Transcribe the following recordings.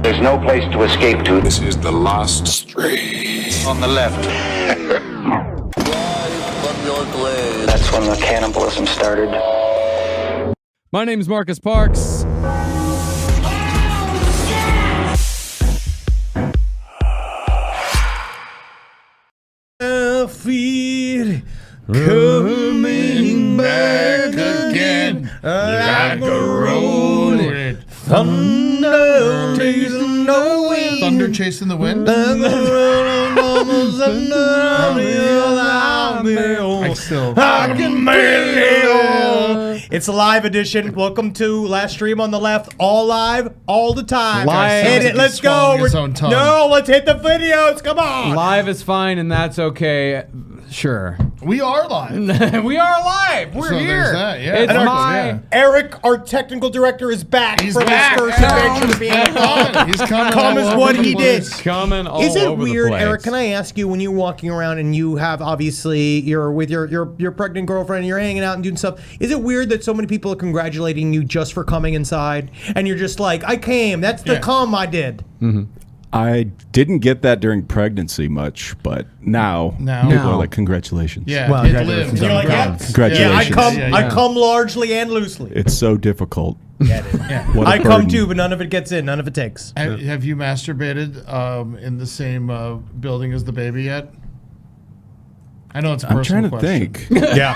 There's no place to escape to. This is the last street. On the left. That's when the cannibalism started. My name is Marcus Parks. Fear coming back again like a rolling thunder chasing the wind. Thunder chasing the wind? It's a live edition. Welcome to Last Stream on the Left. All live, all the time. Live. Hit it. Let's go. No, let's hit the videos. Come on. Live is fine, and that's okay. Sure. We are live. We are live. We're So here. there's that, yeah. It's And my... Eric, our technical director, is back He's from back. his first adventure to being a con. He's coming. Come is all what over he the did. place. Coming all Is it over the weird, place. Eric? Can I ask you, when you're walking around and you have obviously you're with your pregnant girlfriend and you're hanging out and doing stuff? Is it weird that so many people are congratulating you just for coming inside and you're just like, I came. That's the cum I did. Mm-hmm. I didn't get that during pregnancy much, but now people Now. are like, congratulations. Yeah, Well, it congratulations. lives. You're like, yeah. Congratulations. Yeah, I come largely and loosely. It's so difficult. Get it. What I come too, but none of it gets in. None of it takes. Have you masturbated in the same building as the baby yet? I know it's a I'm personal trying to question. think. Yeah.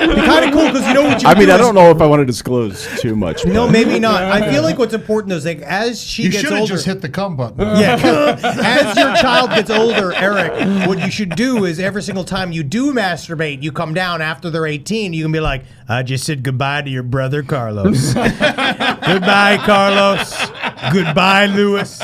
It'd be kind of cool because you know what you I mean, do I is- don't know if I want to disclose too much. No, but- maybe not. I feel like what's important is like as she You gets should have older. just hit the cum button. Yeah. As your child gets older, Eric, what you should do is every single time you do masturbate, you come down after they're 18, you can be like, I just said goodbye to your brother, Carlos. Goodbye, Carlos. Goodbye, Lewis.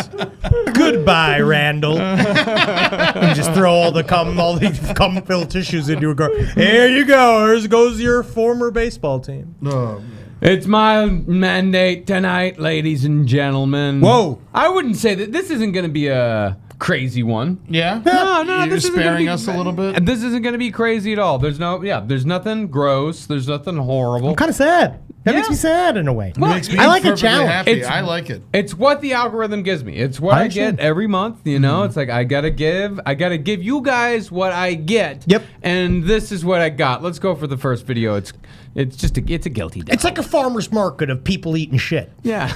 Goodbye, Randall. And just throw all the cum-filled tissues into a girl. Here you go. Here goes your former baseball team. No. It's my mandate tonight, ladies and gentlemen. Whoa. I wouldn't say that this isn't going to be a crazy one. Yeah? No, You're this isn't gonna sparing be- us a little bit? And this isn't going to be crazy at all. There's nothing gross. There's nothing horrible. I'm kind of sad. That makes Yeah. me sad in a way. It makes me I like a perfectly challenge. happy. It's- I like it. It's what the algorithm gives me. It's what I I get understand. every month. You know, it's like I gotta give you guys what I get. Yep. And this is what I got. Let's go for the first video. It's just a guilty day. It's like a farmer's market of people eating shit. Yeah.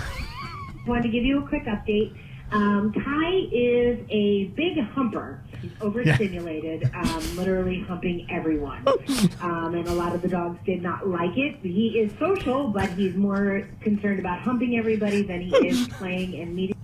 Wanted to give you a quick update. Kai is a big humper. He's overstimulated, literally humping everyone. And a lot of the dogs did not like it. He is social, but he's more concerned about humping everybody than he is playing and meeting.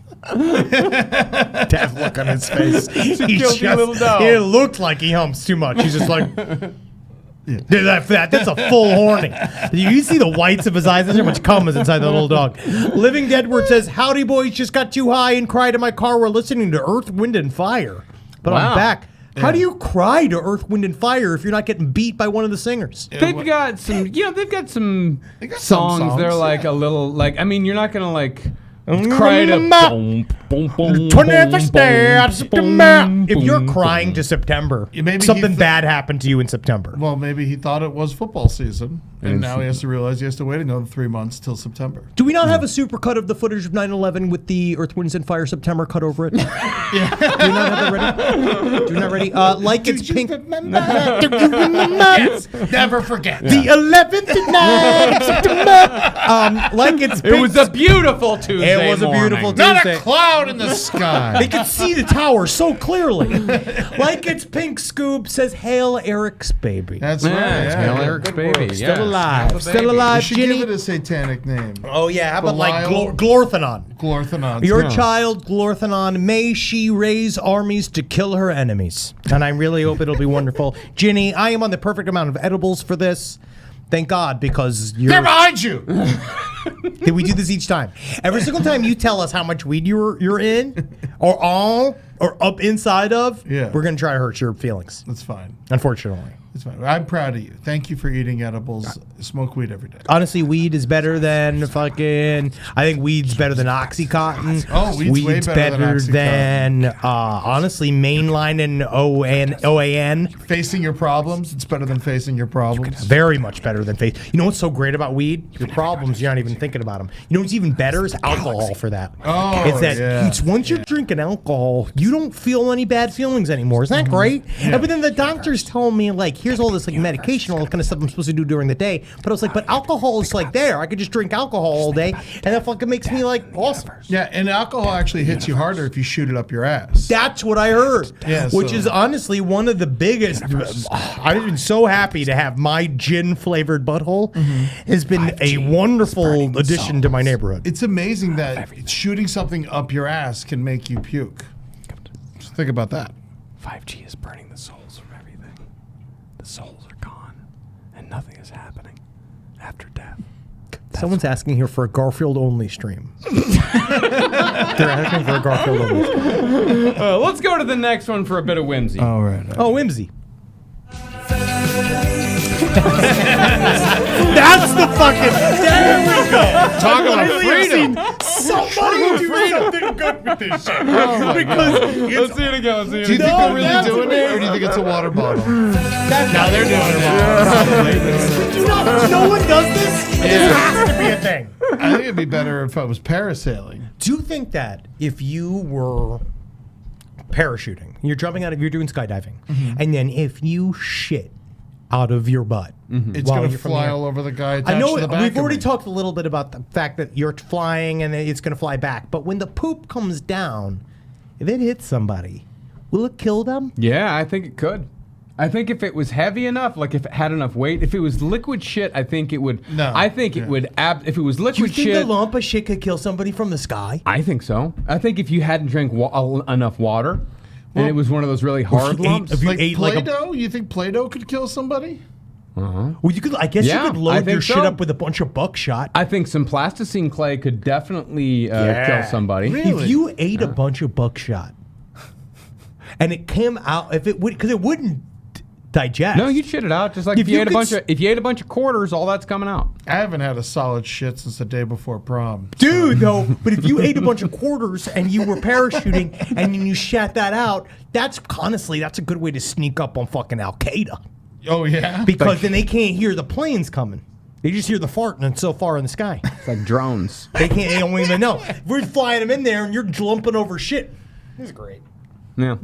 That look on his face. guilty little dog. It looked like he humps too much. He's just like, dude, that's a full horny. You see the whites of his eyes. That's how much cum is inside the little dog. Living Deadward says, howdy boys, just got too high and cried in my car. We're listening to Earth, Wind, and Fire. But I'm Wow. back. How do you cry to Earth, Wind, and Fire if you're not getting beat by one of the singers? They've got some, they've got some got some songs. They're songs, like yeah. a little, like, I mean, you're not gonna like cry to. If you're crying to September, Maybe something he bad happened to you in September. Well, maybe he thought it was football season, and now he has to realize he has to wait another 3 months till September. Do we not have a super cut of the footage of 9/11 with the Earth, Winds, and Fire September cut over it? Do you not have that ready? Do you not ready? Like it's pink. Do you remember? Never forget. The 11th night of September. Like it's pink. It was a beautiful Tuesday. It was a beautiful morning. Not Tuesday. a cloud in the sky. They could see the tower so clearly. Like it's pink. Scoob says, "Hail Eric's baby." That's Yeah, right. it's Yeah, Hail yeah. Eric's Good baby. work. Yeah. Still alive. Hail the Still baby. You alive, should Ginny. give it a satanic name. Oh yeah, how about like Belial. Glorthanon? Glorthanon. Your child, Glorthanon, may she raise armies to kill her enemies. And I really hope it'll be wonderful. Ginny, I am on the perfect amount of edibles for this. Thank God, because They're you're... behind you. Did we do this each time? Every single time you tell us how much weed you're in, or all, or up inside of, Yeah. we're going to try to hurt your feelings, That's fine. unfortunately. It's fine. I'm proud of you. Thank you for eating edibles. Smoke weed every day. Honestly, weed is better than fucking. I think weed's better than OxyContin. Oh, weed's way better than honestly, mainline and OAN. Facing your problems, it's better than facing your problems. Very much better than face. You know what's so great about weed? Your problems, you're not even thinking about them. You know what's even better is alcohol for that. Oh, it's that yeah. it's once you're drinking alcohol, you don't feel any bad feelings anymore. Isn't that great? Yeah. But then the doctor's telling me, like, here's all this like medication, all this kind of stuff I'm supposed to do during the day. But I was like, but alcohol is like there. I could just drink alcohol all day, and that fucking makes me like awesome. Yeah, and alcohol actually hits you harder if you shoot it up your ass. That's what I heard. Yeah, which so- is honestly one of the biggest. I've been so happy to have my gin flavored butthole. Has been a wonderful addition to my neighborhood. It's amazing that shooting something up your ass can make you puke. Just think about that. 5G is burning the souls from everything. The souls are gone, and nothing is happening after death. Someone's asking here for a Garfield only stream. They're asking for a Garfield only stream. Let's go to the next one for a bit of whimsy. All right. Oh, whimsy. That's the fucking. There we go. Talk about freedom. Somebody do something good with this shit. Because Let's see it again. Let's see it Do you think again. they're really doing it, or do you think it's a water bottle? now they're doing it. No one does this. This has to be a thing. I think it'd be better if I was parasailing. Do you think that if you were parachuting, you're jumping out of, you're doing skydiving, and then if you shit out of your butt, It's while going to you're from fly the air- all over the guy I attached know to the back we've of already me. talked a little bit about the fact that you're flying and it's going to fly back, but when the poop comes down, if it hits somebody, will it kill them? Yeah, I think it could. I think if it was heavy enough, like if it had enough weight, if it was liquid shit, I think it would. No. I think it would. If it was Do you liquid think shit, a lump of shit could kill somebody from the sky? I think so. I think if you hadn't drank enough water, and it was one of those really hard lumps. if you Like ate like a Play-Doh? You think Play-Doh could kill somebody? well, you could. I guess Yeah, you could I load think your shit so. up with a bunch of buckshot. I think some plasticine clay could definitely kill somebody. Really? If you ate a bunch of buckshot and it came out, if it would, because it wouldn't digest. No, you'd shit it out. Just like if you ate a bunch of quarters, all that's coming out. I haven't had a solid shit since the day before prom. Dude, no. But if you ate a bunch of quarters and you were parachuting and then you shat that out, that's honestly, that's a good way to sneak up on fucking Al Qaeda. Oh, yeah? Because then they can't hear the planes coming. They just hear the farting and it's so far in the sky. It's like drones. They don't even know. We're flying them in there and you're lumping over shit. This is great. Yeah.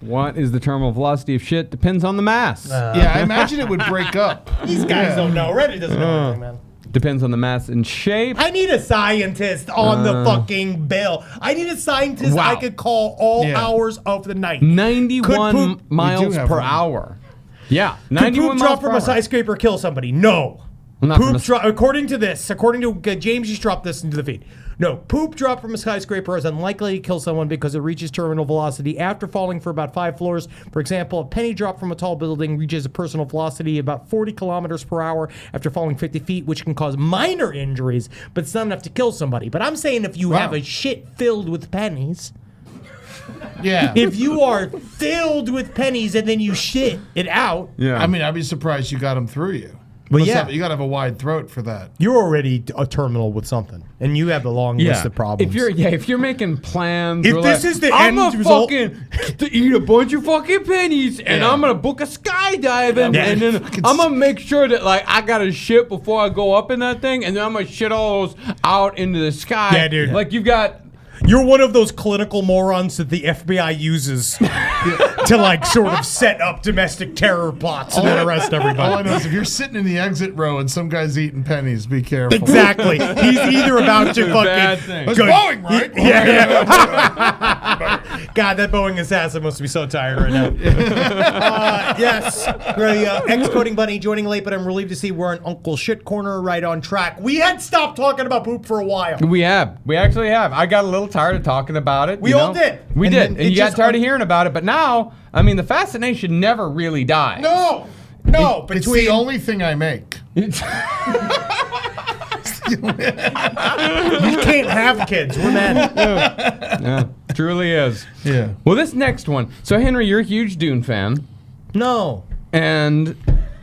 What is the terminal velocity of shit? Depends on the mass. Yeah, I imagine it would break up. These guys don't know. Reddit doesn't know anything, man. Depends on the mass and shape. I need a scientist on the fucking bill. I need a scientist Wow. I could call all Yeah. hours of the night. 91 Could poop- miles have per one. hour. Yeah, Could 91 poop miles drop per from hour. a skyscraper kill somebody? No. Well, not from Poop a- drop, according to James just dropped this into the feed. No, poop drop from a skyscraper is unlikely to kill someone because it reaches terminal velocity after falling for about 5 floors. For example, a penny drop from a tall building reaches a personal velocity about 40 kilometers per hour after falling 50 feet, which can cause minor injuries, but it's not enough to kill somebody. But I'm saying if you have a shit filled with pennies, Yeah. if you are filled with pennies and then you shit it out, Yeah. I mean, I'd be surprised you got them through you. Well, Must yeah. have- you got to have a wide throat for that. you're already a terminal with something, and you have the long list of problems. If you're making plans, If we're this like, is the I'm end gonna result- fucking to eat a bunch of fucking pennies, and Yeah. I'm gonna book a skydiving, Yeah. and then I'm gonna make sure that like I gotta shit before I go up in that thing, and then I'm gonna shit all those out into the sky. Yeah, dude. Like you've got. You're one of those clinical morons that the FBI uses to like sort of set up domestic terror plots and then arrest All I everybody. know is if you're sitting in the exit row and some guy's eating pennies, be careful. Exactly. He's either about to bad fucking. thing. That's go- Boeing, right? Yeah. God, that Boeing assassin must be so tired right now. Yes, ex-coding bunny joining late, but I'm relieved to see we're in Uncle Shit Corner right on track. We had stopped talking about poop for a while. We actually have. I got a little tired of talking about it. We you all know? did. We And did, then and it you got just tired of hearing about it. But now, I mean, the fascination never really dies. No, It's between the only thing I make. we can't have kids. We're mad. Yeah, truly is. Yeah. Well, this next one. So, Henry, you're a huge Dune fan. No. And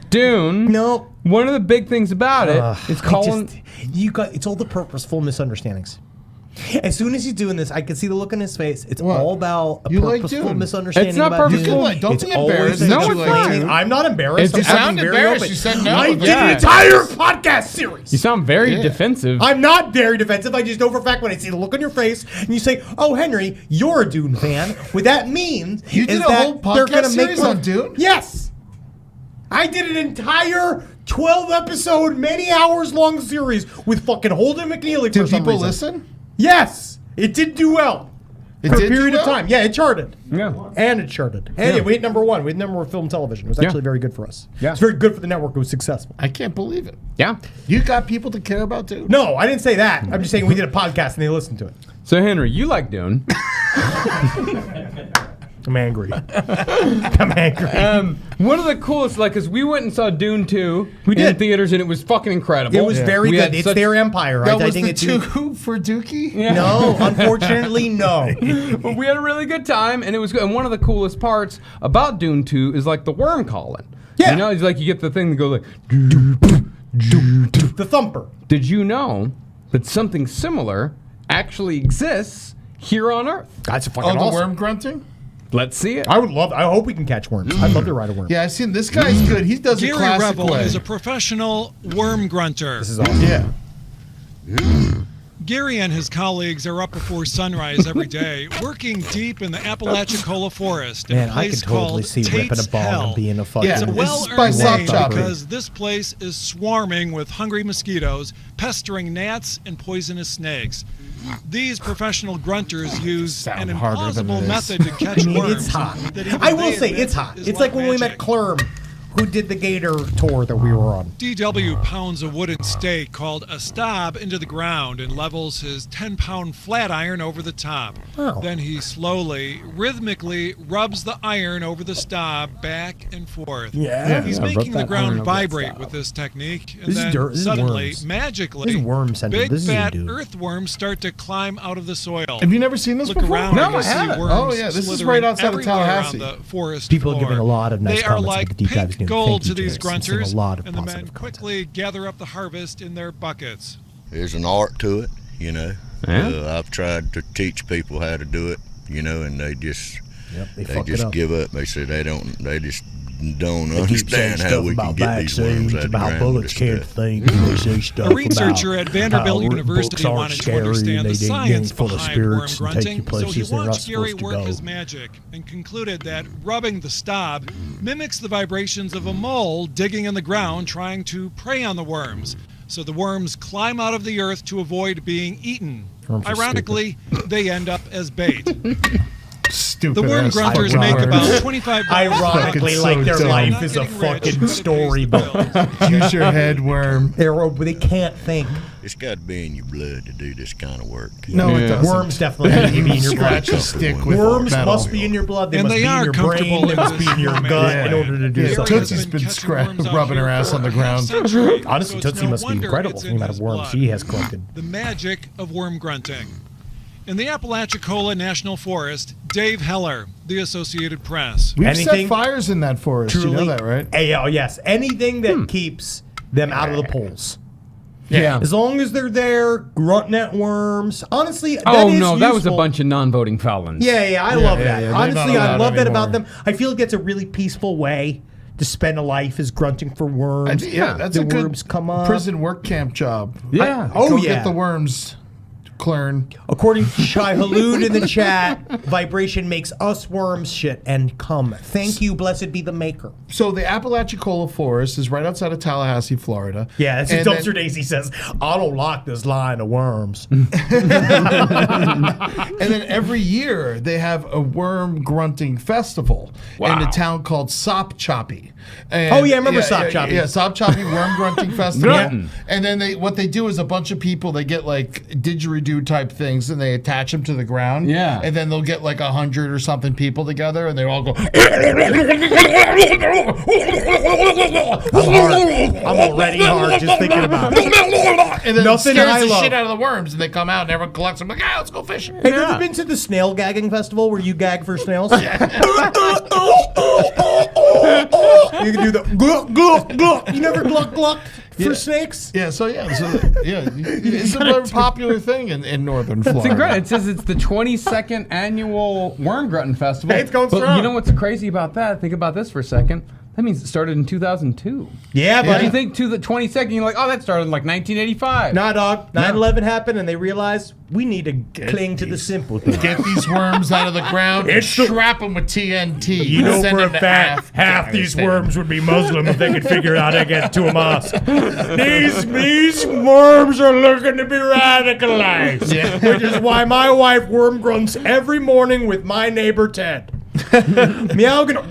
Dune. No. One of the big things about it is calling. It's all the purposeful misunderstandings. As soon as he's doing this, I can see the look on his face. It's What? all about a You like purposeful Dune. misunderstanding. It's not about purposeful. Dune. Don't It's be always embarrassed that that you you like like Dune. Dune. I'm not embarrassed. You I'm sound being very embarrassed. open. You said no. I did Yeah. an entire podcast series. You sound very defensive. I'm not very defensive. I just know for a fact when I see the look on your face and you say, "Oh, Henry, you're a Dune fan." What that means You did is a that whole they're podcast gonna make series on Dune? Yes, I did an entire 12-episode, many hours long series with fucking Holden McNeely. Did for some people reason. listen? Yes, it did do well. It For a did do period of well? time. Yeah, it charted. Yeah. And it charted. And yeah, we hit number one. We hit number one film television. It was actually very good for us. Yeah. It's very good for the network. It was successful. I can't believe it. Yeah. You got people to care about Dune? No, I didn't say that. I'm just saying we did a podcast and they listened to it. So Henry, you like Dune. I'm angry. I'm angry. One of the coolest, like, cause we went and saw Dune 2 in did. theaters, and it was fucking incredible. It was very We good. had It's such- their empire, right? That I was think the it's two for Dookie? No, unfortunately, no. But we had a really good time, and it was good. And one of the coolest parts about Dune 2 is like the worm calling. Yeah. You know, it's like you get the thing that goes like. The thumper. Did you know that something similar actually exists here on Earth? That's fucking Oh, the awesome. worm grunting? Let's see it. I would love. I hope we can catch worms. I'd love to ride a worm. Yeah, I've seen this guy's good. He does a Gary classic Revel way. is a professional worm grunter. This is awesome. Yeah. Gary and his colleagues are up before sunrise every day, working deep in the Apalachicola forest in Man, a I place could totally called see ripping Tate's a ball Hell. and being a fucking. Yeah. It's a This is by well-earned Soft name Chopping. because this place is swarming with hungry mosquitoes, pestering gnats and poisonous snakes. These professional grunters use Sound an harder than implausible it is. method to catch I mean, worms. it's hot. that even I will they say admit it's hot. is It's like when we met magic. Clerm, who did the Gator tour that we were on. DW pounds a wooden stake called a stab into the ground and levels his 10-pound flat iron over the top. Oh. Then he slowly, rhythmically rubs the iron over the stab back and forth. Yeah. He's Yeah, rub making the that ground iron over that vibrate stab. with this technique, and This is then dirt- this is suddenly, worms. magically, This is worm centered. big This isn't fat Dune. earthworms start to climb out of the soil. Have you never seen this Look before? around No, and you I see haven't. worms Oh, yeah, this is slithering right outside of everywhere Tallahassee. on the forest People are floor. giving a lot of nice They are comments about like the deep dives pink new. gold Thank to you, these Jared. I'm seeing grunters, a lot of and the men positive content. quickly gather up the harvest in their buckets. There's an art to it, you know. Yeah. I've tried to teach people how to do it, you know, and they just Yep, they they fuck it just up. give up. They say they just don't They keep saying understand how stuff we can about get these worms vaccines, out of the about ground. bullets with can't this stuff. think. and They say stuff A researcher about at Vanderbilt how University books aren't wanted to scary understand and the they science ain't full of behind worm spirits and take grunting, you so he places they're not watched Gary supposed to work go. his magic and concluded that rubbing the stab mimics the vibrations of a mole digging in the ground trying to prey on the worms. So the worms climb out of the earth to avoid being eaten. Worms are Ironically, they end up as bait. Stupid. The worm ass grunters fucking make worms. about $25. Ironically, Fucking like so their dumb. life Not is a getting rich, fucking but it pays storybook. the bills. Use your head, worm. They can't think. It's got to be in your blood to do this kind of work. No, it Yeah. doesn't. Worms definitely need to be in your blood. Scratch a stick with Worms metal. must be in your blood. They And must they be in are your comfortable brain. They in must be this in your format. gut in order to do Yeah, something. Tootsie's been rubbing her ass on the ground. Honestly, Tootsie must be incredible for the amount of worms he has collected. The magic of worm grunting. In the Apalachicola National Forest, Dave Heller, The Associated Press. We've Anything- set fires in that forest. You know that, right? Oh, yes. Anything that keeps them out of the poles. Yeah. As long as they're there, grunting at worms. Honestly, that Oh is no, that was a useful. bunch of non-voting felons. Yeah, I love that. they're Honestly, not I allowed love that about anymore. them. I feel like it's a really peaceful way to spend a life is grunting for worms. Yeah, that's the a good worms come up. prison work camp job. Yeah. Go yeah. get the worms, Clern. According to Shai Halud in the chat, vibration makes us worms shit and come. Thank you, blessed be the maker. So the Apalachicola Forest is right outside of Tallahassee, Florida. Yeah, that's And what Dumpster then- Daisy says. I don't like this line of worms. And then every year they have a worm grunting festival in a town called Sopchoppy. And Oh, yeah, I remember Sopchoppy. Yeah, Sopchoppy Worm Grunting Festival. Grunting. And then what they do is a bunch of people, they get like didgeridoo type things and they attach them to the ground. Yeah. And then they'll get like 100 or something people together and they all go. I'm already hard just thinking about it. And then Nothing it scares I the love. shit out of the worms and they come out and everyone collects them like, let's go fishing. Have you ever been to the snail gagging festival where you gag for snails? You can do the gluck, gluck, gluck. You never gluck, gluck for snakes? Yeah, it's a very popular thing in northern Florida. It's incredible. It says it's the 22nd annual Worm Glutton Festival. Hey, it's going But strong. you know what's crazy about that? Think about this for a second. That means it started in 2002. Yeah, But buddy. you think to the 22nd, you're like, oh, that started in like 1985. Nah, dog. 9/11 happened, and they realized we need to cling to the simple thing. Get these worms out of the ground and It's the- strap them with TNT. You know Send for a them to fact, half these worms would be Muslim if they could figure out how to get to a mosque. These worms are looking to be radicalized, which is why my wife worm grunts every morning with my neighbor Ted. Meow, you're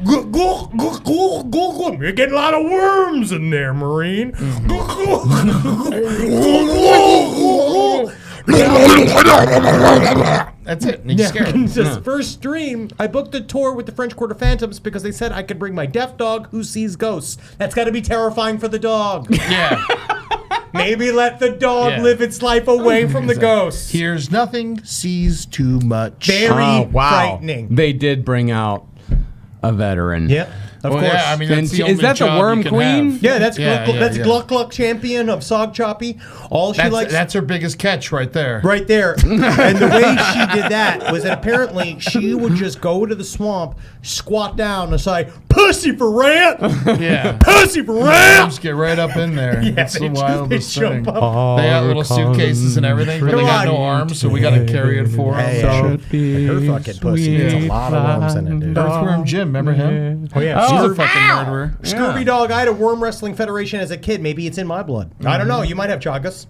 getting a lot of worms in there, Marine. That's it. And you scare them. This first stream, I booked a tour with the French Quarter Phantoms because they said I could bring my deaf dog who sees ghosts. That's got to be terrifying for the dog. Yeah. Maybe let the dog Yeah. live its life away from the ghosts. Hears nothing, sees too much. Very frightening. They did bring out a veteran. Yep, of Well, course. yeah, I mean, that's the Is only that the job Worm you can Queen? have. Yeah, that's Yeah, that's yeah. Gluck Gluck champion of Sog Choppy. All she likes That's her biggest catch right there. right there. And the way she did that was that apparently she would just go to the swamp, squat down, and say, "Pussy for rent, Yeah. pussy for rent." Worms get right up in there. It's the they wildest jump thing. up. They got little suitcases and everything, but they got no arms, so we got to carry it for them. Her fucking pussy gets a lot of worms in it, dude. Earthworm Jim, remember him? Oh yeah, He's a Scurvy- fucking murderer. Scurvy dog. I had a worm wrestling federation as a kid. Maybe it's in my blood. I don't know. You might have Chagas.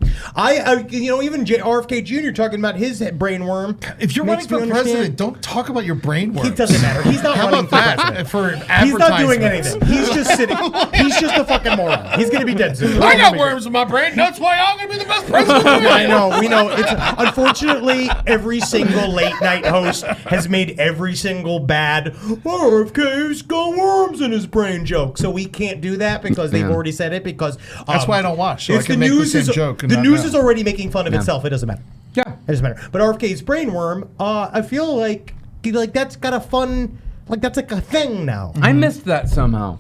Even RFK Jr. talking about his brain worm. If you're running makes me for understand. president, don't talk about your brain work. It doesn't matter. He's not How running about for that president. for He's not doing advertisements? anything. He's just sitting. He's just a fucking moron. He's gonna be dead soon. I got worms in my brain. That's why I'm gonna be the best president. I know. We know. It's unfortunately every single late night host has made every single bad RFK's got worms in his brain joke. So we can't do that because they've already said it. Because That's why I don't watch, so I can make the same joke and The not news know. is already making fun of itself. It doesn't matter. Yeah. It doesn't matter. But RFK's brain worm, I feel like that's got a fun, like that's like a thing now. I missed that somehow.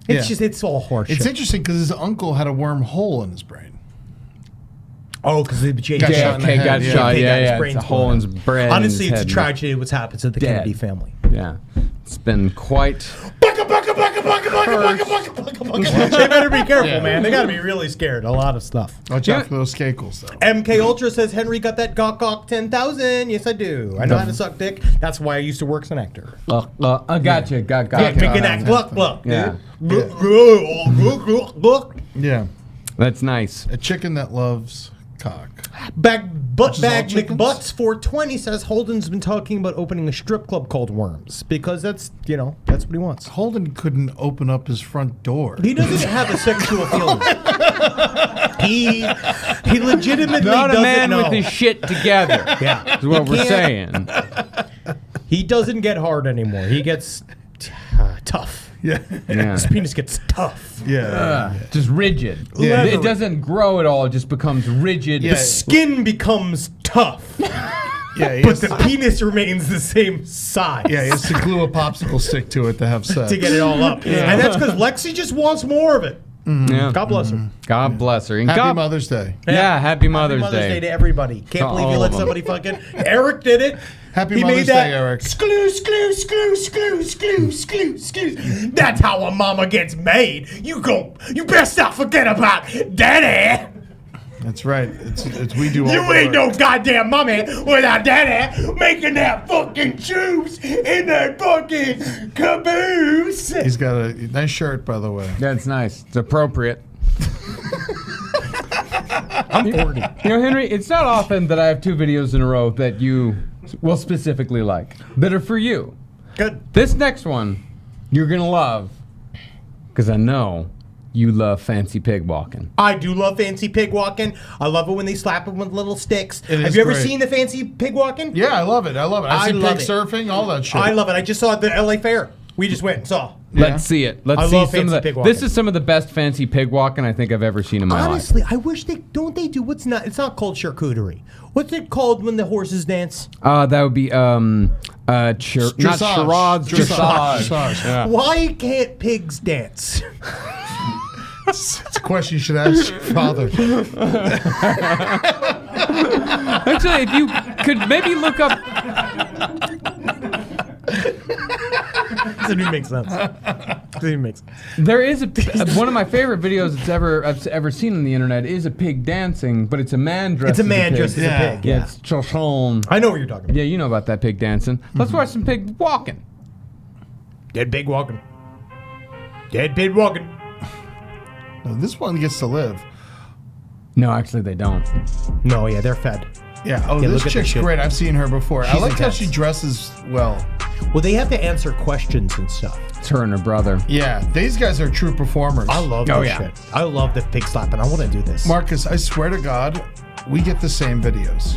It's Yeah. it's all horseshit. It's interesting because his uncle had a wormhole in his brain. Oh, because the Got shot in the JFK head, got yeah. shot. They got Yeah, his yeah. brains It's a hole in his brain. Honestly, it's a head. tragedy what's happened to the Dead. Kennedy family. Yeah. It's been quite. They better be careful, Yeah. man. They gotta be really scared. A lot of stuff. Watch out for those skakels, though. MK Ultra says Henry got that gawk gawk 10,000. Yes, I do. I know how to suck dick. That's why I used to work as an actor. I got you. Got Yeah, make an act. Look. Yeah. Look. Yeah. That's nice. A chicken that loves cock. Butt is bag all chickens? McButts 420 says Holden's been talking about opening a strip club called Worms because that's what he wants. Holden couldn't open up his front door. He doesn't have a sexual feeling. He legitimately Not a doesn't man know. with his shit together. Yeah. Is what He we're can't- saying. He doesn't get hard anymore. He gets tough. Yeah. Yeah. His penis gets tough. Yeah. Just rigid. Yeah. It doesn't grow at all. It just becomes rigid. Yeah. The skin becomes tough, Yeah. He but has, the penis remains the same size. yeah, he has to glue a popsicle stick to it to have sex. to get it all up. And that's because Lexi just wants more of it. Yeah. God bless her. God bless her. And Happy God, Mother's Day. yeah, happy Mother's Day Day. to everybody. Can't To believe you all let of 'em. somebody fucking. Eric did it. Happy He Mother's made that. Day, Eric. Excuse. That's how a mama gets made. You best not forget about daddy. That's right. It's we do all You the ain't work. no goddamn mommy without daddy making that fucking juice in that fucking caboose. He's got a nice shirt, by the way. That's nice. It's appropriate. I'm 40. You know, Henry, it's not often that I have 2 videos in a row that you will specifically like, that are for you. Good. This next one, you're going to love, because I know you love fancy pig walking. I do love fancy pig walking. I love it when they slap them with little sticks. It Have is you ever great. seen the fancy pig walking? Yeah, I love it. I love it. I see love pig it. surfing, all that shit. I love it. I just saw it at the LA Fair. We just went and saw. Let's see it. Let's I see love some of fancy the. pig walking. This is some of the best fancy pig walking I think I've ever seen in my life. Honestly, I wish they do what's not. It's not called charcuterie. What's it called when the horses dance? That would be Not charades, dressage. Yeah. Why can't pigs dance? It's a question you should ask your father. Actually, if you could maybe look up. Doesn't even make sense. Doesn't even make sense. There is one of my favorite videos I've ever seen on the internet is a pig dancing, but it's a man dressed. It's a man as a pig. dressed as a pig. Yeah, it's Chochon. I know what you're talking about. Yeah, you know about that pig dancing. Let's watch some pig walking. Dead pig walking. Dead pig walking. No, this one gets to live. No, actually, they don't. No, yeah, they're fed. Yeah. Oh, Yeah, this look at chick's this shit. great. I've seen her before. I She's like how intense. she dresses well. Well, they have to answer questions and stuff. It's her and her brother. Yeah, these guys are true performers. I love Oh, this yeah. shit. I love the pig slapping. I want to do this. Marcus, I swear to God, we get the same videos.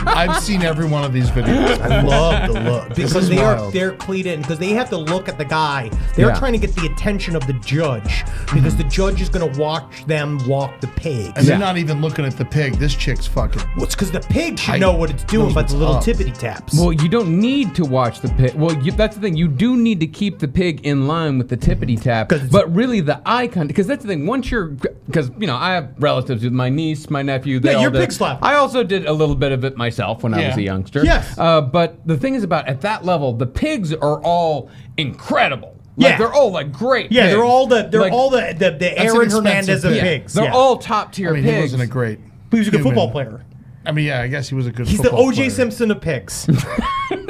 I've seen every one of these videos. I love the look This because is they're wild. cleaned in because they have to look at the guy. They're Yeah. trying to get the attention of the judge because the judge is going to watch them walk the pig. And they're not even looking at the pig. This chick's fucking. Well, it's because the pig should I- know what it's doing knows by the what's little up. tippity taps. Well, you don't need to watch the pig. Well, that's the thing. You do need to keep the pig in line with the tippity tap. 'Cause it's- But really, the eye contact. Because that's the thing. Once you're, because I have relatives with my niece, my nephew. They Yeah, all you're did. pig slapping. I also did a little bit of it myself when I was Yeah. a youngster. Yes. But the thing is about at that level, the pigs are all incredible. Like, Yeah. they're all like great. yeah, pigs. they're all the Like, Aaron expensive Hernandez of pig. pigs. They're Yeah. all top tier I mean, he pigs. wasn't a great. He was a good human. football player. I mean, yeah, I guess he was a good. He's the football O.J. player. Simpson of pigs.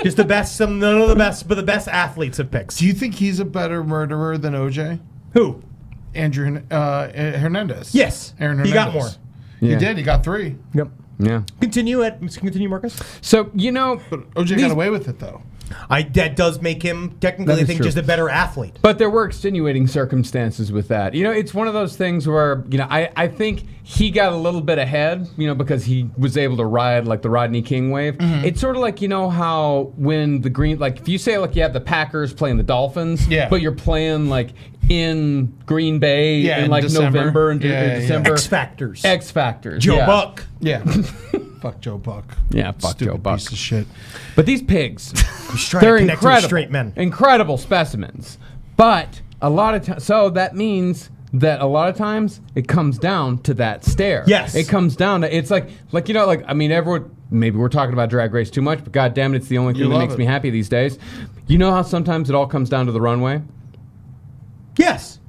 Just the best, none of the best, but the best athletes of pigs. Do you think he's a better murderer than O.J.? Who? Andrew Hernandez. Yes. Aaron He Hernandez. got more. He Yeah. did. He got 3. Yep. Yeah. Continue, Marcus. So But O.J. these- got away with it though. That does make him technically, That I is think, true. just a better athlete. But there were extenuating circumstances with that. It's one of those things where, I think he got a little bit ahead, because he was able to ride like the Rodney King wave. It's sort of like, how when the Green, like if you say like you have the Packers playing the Dolphins, Yeah. but you're playing like in Green Bay Yeah, in in like December. November and Yeah, yeah, December. X Factors. X Factors. Joe yeah. Buck. Yeah. Fuck Joe Buck. Yeah, fuck Stupid Joe Buck. piece of shit. But these pigs, He's trying they're to connect to incredible, straight men. incredible specimens. But a lot of times, so that means that a lot of times it comes down to that stare. Yes. it comes down to it's like everyone. Maybe we're talking about Drag Race too much, but God damn it, it's the only thing that love makes it. me happy these days. You know how sometimes it all comes down to the runway. Yes.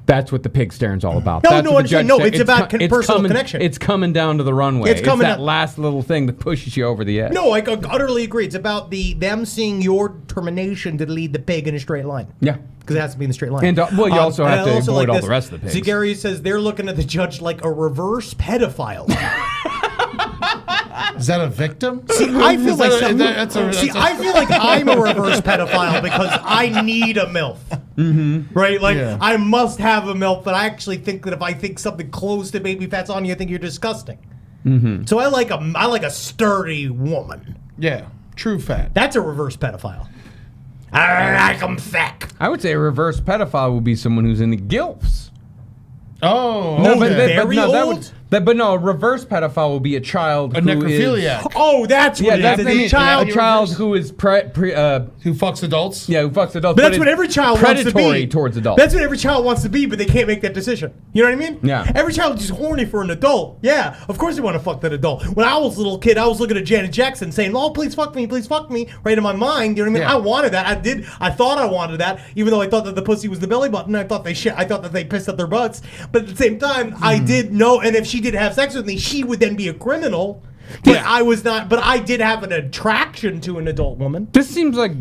That's what the pig staring's all about. No, That's no, what the understand. judge No, said. it's about personal coming, connection. It's coming down to the runway. It's coming that down- last little thing that pushes you over the edge. No, I utterly agree. It's about them seeing your determination to lead the pig in a straight line. Yeah. Because it has to be in the straight line. And, well, you also and have I to also avoid all this. the rest of the pigs. Zagari says they're looking at the judge like a reverse pedophile. Is that a victim? See, I feel like I feel like I'm a reverse pedophile because I need a MILF. Mm-hmm. Right? Like Yeah. I must have a MILF, but I actually think that if I think something close to baby fat's on you, I think you're disgusting. Mm-hmm. So I like a sturdy woman. Yeah. True fat. That's a reverse pedophile. I like 'em thick. I would say a reverse pedophile would be someone who's into gilfs. Oh, No, okay. very old? But no, a reverse pedophile will be a child A who necrophiliac. Oh, that's what Yeah, it is. that's It's what I mean. a child. A child who is Who fucks adults? who fucks adults. But that's is what every child wants to be. predatory towards adults. That's what every child wants to be, but they can't make that decision. You know what I mean? Yeah. Every child is just horny for an adult. Yeah, of course they want to fuck that adult. When I was a little kid, I was looking at Janet Jackson saying, "Oh, please fuck me, right in my mind." You know what I mean? Yeah. I wanted that. I thought I wanted that, even though I thought that the pussy was the belly button. I thought that they pissed up their butts. But at the same time, I did know, and if she did have sex with me, she would then be a criminal. But Yeah. I was not. But I did have an attraction to an adult woman. This seems like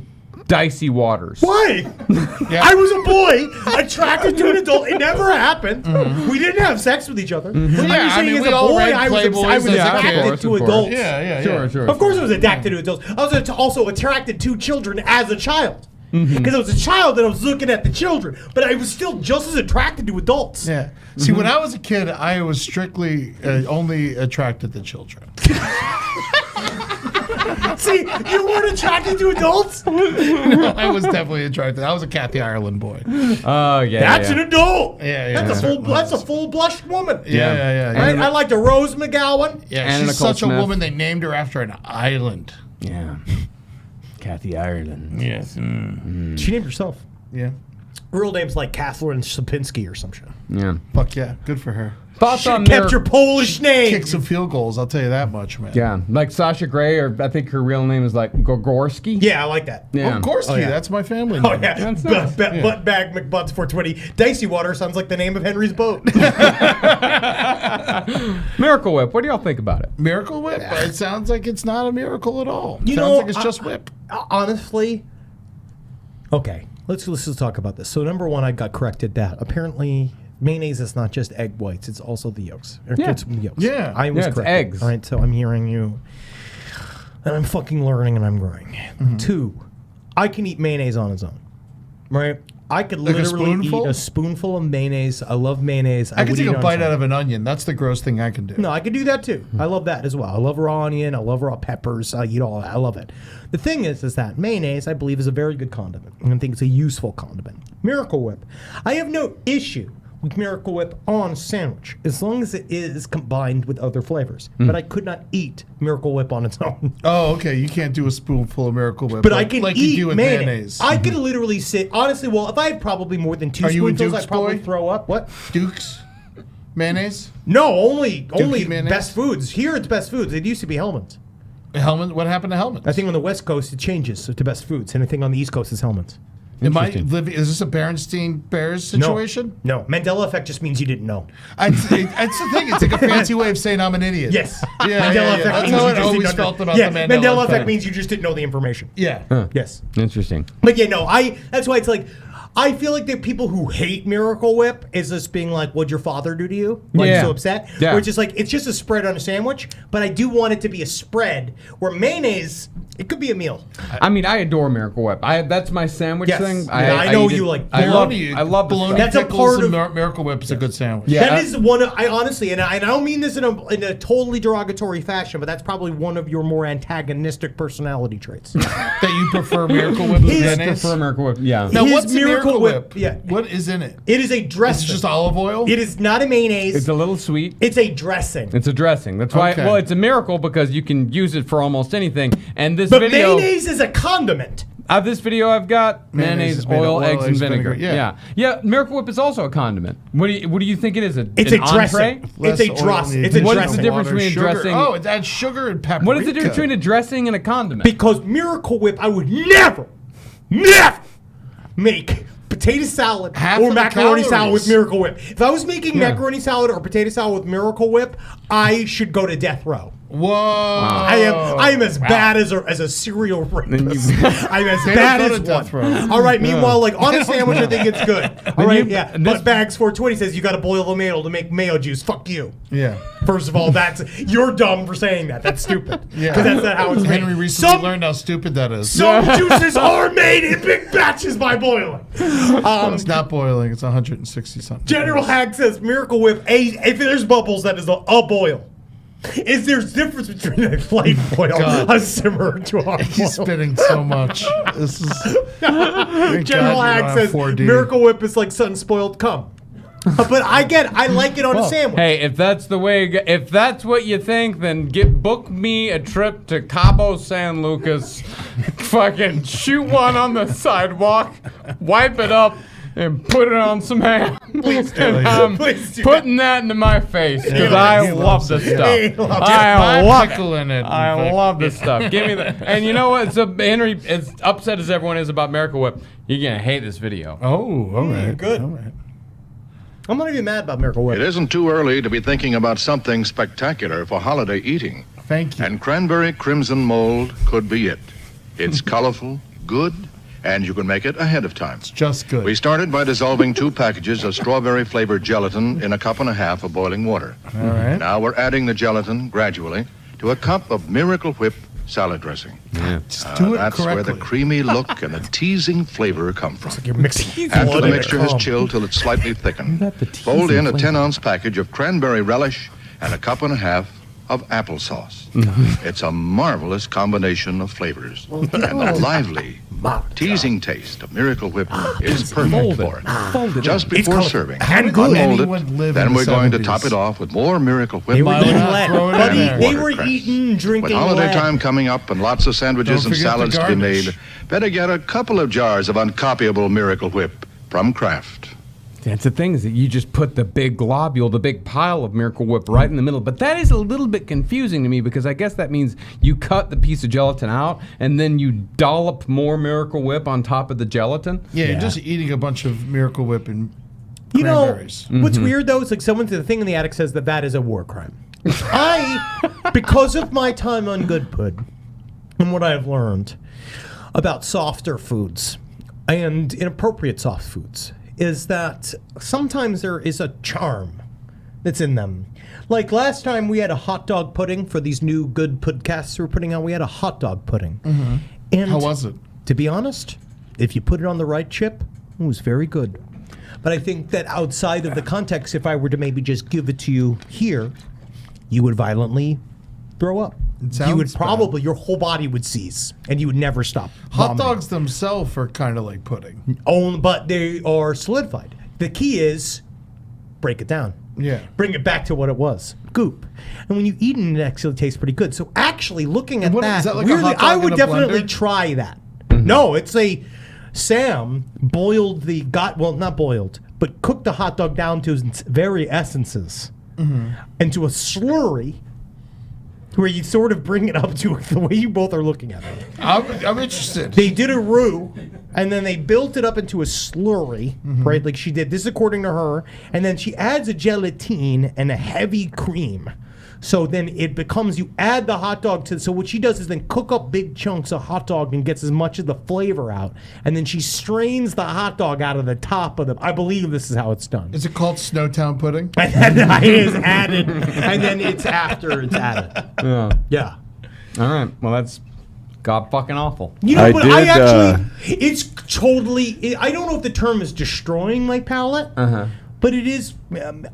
dicey waters. Why? Yeah. I was a boy attracted to an adult. It never happened. We didn't have sex with each other. I'm Yeah, just I saying, mean, as we a all boy, read I was Playboys as a attracted kid. to Of course. adults. Yeah. Sure. Of course, I was attracted to adults. I was also attracted to children as a child. Because I was a child and I was looking at the children, but I was still just as attracted to adults. Yeah. See, when I was a kid, I was strictly only attracted to children. See, you weren't attracted to adults? I was definitely attracted. I was a Kathy Ireland boy. Oh yeah. That's yeah. an adult. Yeah. That's a full blushed woman. Yeah. Right? I liked a Rose McGowan. Yeah, Anna she's Nicole such Smith. a woman. They named her after an island. Yeah. Kathy Ireland. Yes. She named herself. Yeah. Real name's like Catherine Sapinski or some shit. Yeah. Fuck yeah. Good for her. Thoughts on Kept your Polish name. Kick some field goals. I'll tell you that much, man. Yeah, like Sasha Grey, or I think her real name is like Gorgorski. Yeah, I like that. Yeah. Oh, Gorski. yeah. That's my family name. Oh yeah, That's nice. Butt bag McButts 420. Dicey Water sounds like the name of Henry's boat. Miracle Whip. What do y'all think about it? Miracle Whip? It sounds like it's not a miracle at all. You sounds know, like it's just whip. Honestly, okay. Let's just talk about this. So number one, I got corrected that apparently mayonnaise is not just egg whites; it's also the yolks. Yeah. It's yolks. Yeah. I was it's corrected. eggs. All right, so I'm hearing you, and I'm fucking learning and I'm growing. Mm-hmm. 2, I can eat mayonnaise on its own. Right. I could Like a literally spoonful? eat a spoonful of mayonnaise. I love mayonnaise. I can would take eat a it on bite its out own. of an onion. That's the gross thing I can do. No, I could do that too. I love that as well. I love raw onion. I love raw peppers. I eat all that. I love it. The thing is that mayonnaise, I believe, is a very good condiment. And I think it's a useful condiment. Miracle Whip. I have no issue with Miracle Whip on a sandwich as long as it is combined with other flavors. But I could not eat Miracle Whip on its own. Oh, okay. You can't do a spoonful of Miracle Whip. But like, I can like eat you do with mayonnaise. mayonnaise. I could literally sit. Honestly, well, if I had probably more than 2 Are you a spoonfuls, Duke's I'd probably boy? throw up. What? Duke's mayonnaise? No, only mayonnaise? Best Foods. Here it's Best Foods. It used to be Hellman's. Hellman? What happened to Hellman's? I think on the West Coast it changes to Best Foods, and I think on the East Coast is Hellman's. Am I living? Is this a Berenstein Bears situation? No. Mandela effect just means you didn't know. That's the thing. It's like a fancy way of saying I'm an idiot. Yes. Yeah, Mandela yeah, effect That's means how you I just always didn't know. felt about Yeah, the Mandela effect means you just didn't know the information. Yeah. Yes. Interesting. But yeah, no, that's why it's like, I feel like the people who hate Miracle Whip is just being like, what'd your father do to you? Like, Yeah. so upset. Yeah. Where it's just like, it's just a spread on a sandwich, but I do want it to be a spread where mayonnaise, it could be a meal. I mean, I adore Miracle Whip. That's my sandwich Yes. thing. Yeah, I know eat you it. like I love. bologna. I love the bologna. stuff. That's a pickles part and of- Miracle Whip is a good sandwich. Yeah. That is one of, I honestly, and I don't mean this in a totally derogatory fashion, but that's probably one of your more antagonistic personality traits. That you prefer Miracle Whip with His- I mayonnaise? prefer Miracle Whip. Yeah. Now, His what's in Miracle Whip? Yeah. What is in it? It is a dressing. It's just olive oil? It is not a mayonnaise. It's a little sweet. It's a dressing. It's a dressing. That's why. Okay. Well, it's a miracle because you can use it for almost anything. And this But video, mayonnaise is a condiment. this video I've got Mayonnaise mayonnaise, is made of oil, oil, eggs, and eggs, vinegar. vinegar. Yeah. Miracle Whip is also a condiment. What do you think it is? It's an a dressing. entree? It's a Less dross. oil It's a needed. What is dressing. the difference Water, between a sugar. dressing? Oh, it adds sugar and paprika. What is the difference between a dressing and a condiment? Because Miracle Whip, I would never make potato salad Half or of the macaroni salad with calories. Miracle Whip. If I was making macaroni salad or potato salad with Miracle Whip, I should go to death row. Whoa. I am as bad as a serial rapist. I'm as They bad don't go as to death row. one. All right. Meanwhile, like on a sandwich, I think it's good. All right. Yeah. this- But Bags 420 says you got to boil the mayo to make mayo juice. Fuck you. Yeah. First of all, you're dumb for saying that. That's stupid. Yeah. Because that's not how it's made. Henry recently Some learned how stupid that is. Some juices are made in big batches by boiling. It's not boiling. It's 160 something. General Hack says Miracle Whip. If there's bubbles, that is a boil. Is there's difference between a light boil, God. a simmer, to a hard He's boil? spitting so much. This is. Thank General God you're Hack on says 4D. Miracle Whip is like sun-spoiled cum. But I like it on a sandwich. Hey, if that's the way, if that's what you think, then book me a trip to Cabo San Lucas. Fucking shoot one on the sidewalk, wipe it up, and put it on some ham. Please do. And I'm Please do putting that into my face because I He love loves this it. stuff. He loves it. I love it. pickle in it. I love this stuff. Give me that. And you know what? So Henry, as upset as everyone is about Miracle Whip, you're gonna hate this video. Oh, all right. good. All right. I'm not even mad about Miracle Whip. It isn't too early to be thinking about something spectacular for holiday eating. Thank you. And cranberry crimson mold could be it. It's colorful, good, and you can make it ahead of time. It's just good. We started by dissolving 2 packages of strawberry-flavored gelatin in a cup and a half of boiling water. All right. Now we're adding the gelatin gradually to a cup of Miracle Whip salad dressing. Just do it That's correctly. where the creamy look and the teasing flavor come from. You're mixing After blood the and mixture has cum. chilled till it's slightly thickened, fold in a 10-ounce package of cranberry relish and a cup and a half of applesauce. It's a marvelous combination of flavors. And the lively, teasing taste of Miracle Whip is perfect for it. Just before serving, did unmold anyone live it. in Then the we're going to 70s? top it off with more Miracle Whip. They were Why eating not lead. throw it in Buddy, there? they were Watercress. eating, drinking With holiday lead. time coming up and lots of sandwiches Don't and forget the salads to be garbage. made, better get a couple of jars of uncopyable Miracle Whip from Kraft. That's the thing, is that you just put the big globule, the big pile of Miracle Whip right in the middle. But that is a little bit confusing to me, because I guess that means you cut the piece of gelatin out and then you dollop more Miracle Whip on top of the gelatin. Yeah, you're just eating a bunch of Miracle Whip and You know, cranberries. what's weird though is like the thing in the attic says that is a war crime. Because of my time on Good Pud and what I have learned about softer foods and inappropriate soft foods, is that sometimes there is a charm that's in them. Like last time we had a hot dog pudding for these new Good Podcasts we're putting out. We had a hot dog pudding. And How was it? to be honest, if you put it on the right chip, it was very good. But I think that outside of the context, if I were to maybe just give it to you here, you would violently throw up. You would sounds probably, your whole body would seize, and you would never stop. Hot vomiting. dogs themselves are kind of like pudding. But they are solidified. The key is break it down. Yeah. Bring it back to what it was. Goop. And when you eat it, it actually tastes pretty good. So actually looking at what- that, is that like a weirdly, hot dog I in would a definitely blender? try that. No, it's a Sam boiled not boiled, but cooked the hot dog down to its very essences into a slurry where you sort of bring it up to the way you both are looking at it. I'm interested. They did a roux, and then they built it up into a slurry, right? Like she did. This is according to her. And then she adds a gelatine and a heavy cream. So then it becomes, you add the hot dog to, so what she does is then cook up big chunks of hot dog and gets as much of the flavor out. And then she strains the hot dog out of the top of the, I believe this is how it's done. Is it called Snowtown pudding? And then it is added, and then it's after it's added. Yeah. All right. Well, that's god fucking awful. You know, I but did, I actually, it's totally, I don't know if the term is destroying my palate, but it is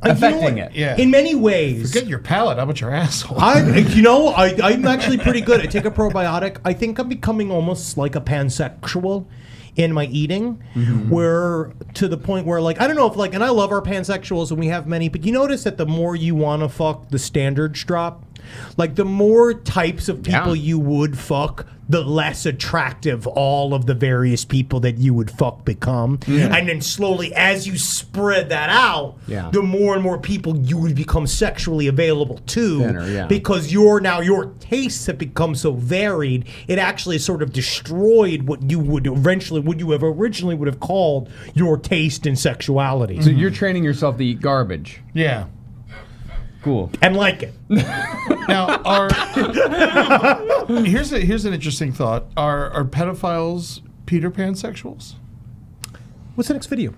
Affecting it. Yeah. In many ways. Forget your palate. How about your asshole? I'm actually pretty good. I take a probiotic. I think I'm becoming almost like a pansexual in my eating, where to the point where, like, I don't know if, like, and I love our pansexuals and we have many, but you notice that the more you want to fuck, the standards drop. Like, the more types of people you would fuck, the less attractive all of the various people that you would fuck become. And then slowly, as you spread that out, the more and more people you would become sexually available to. Because your tastes have become so varied, it actually sort of destroyed what you would originally would have called your taste in sexuality. So you're training yourself to eat garbage. Yeah. Cool. And like it. Now, here's an interesting thought. Are pedophiles Peter Pan sexuals? What's the next video?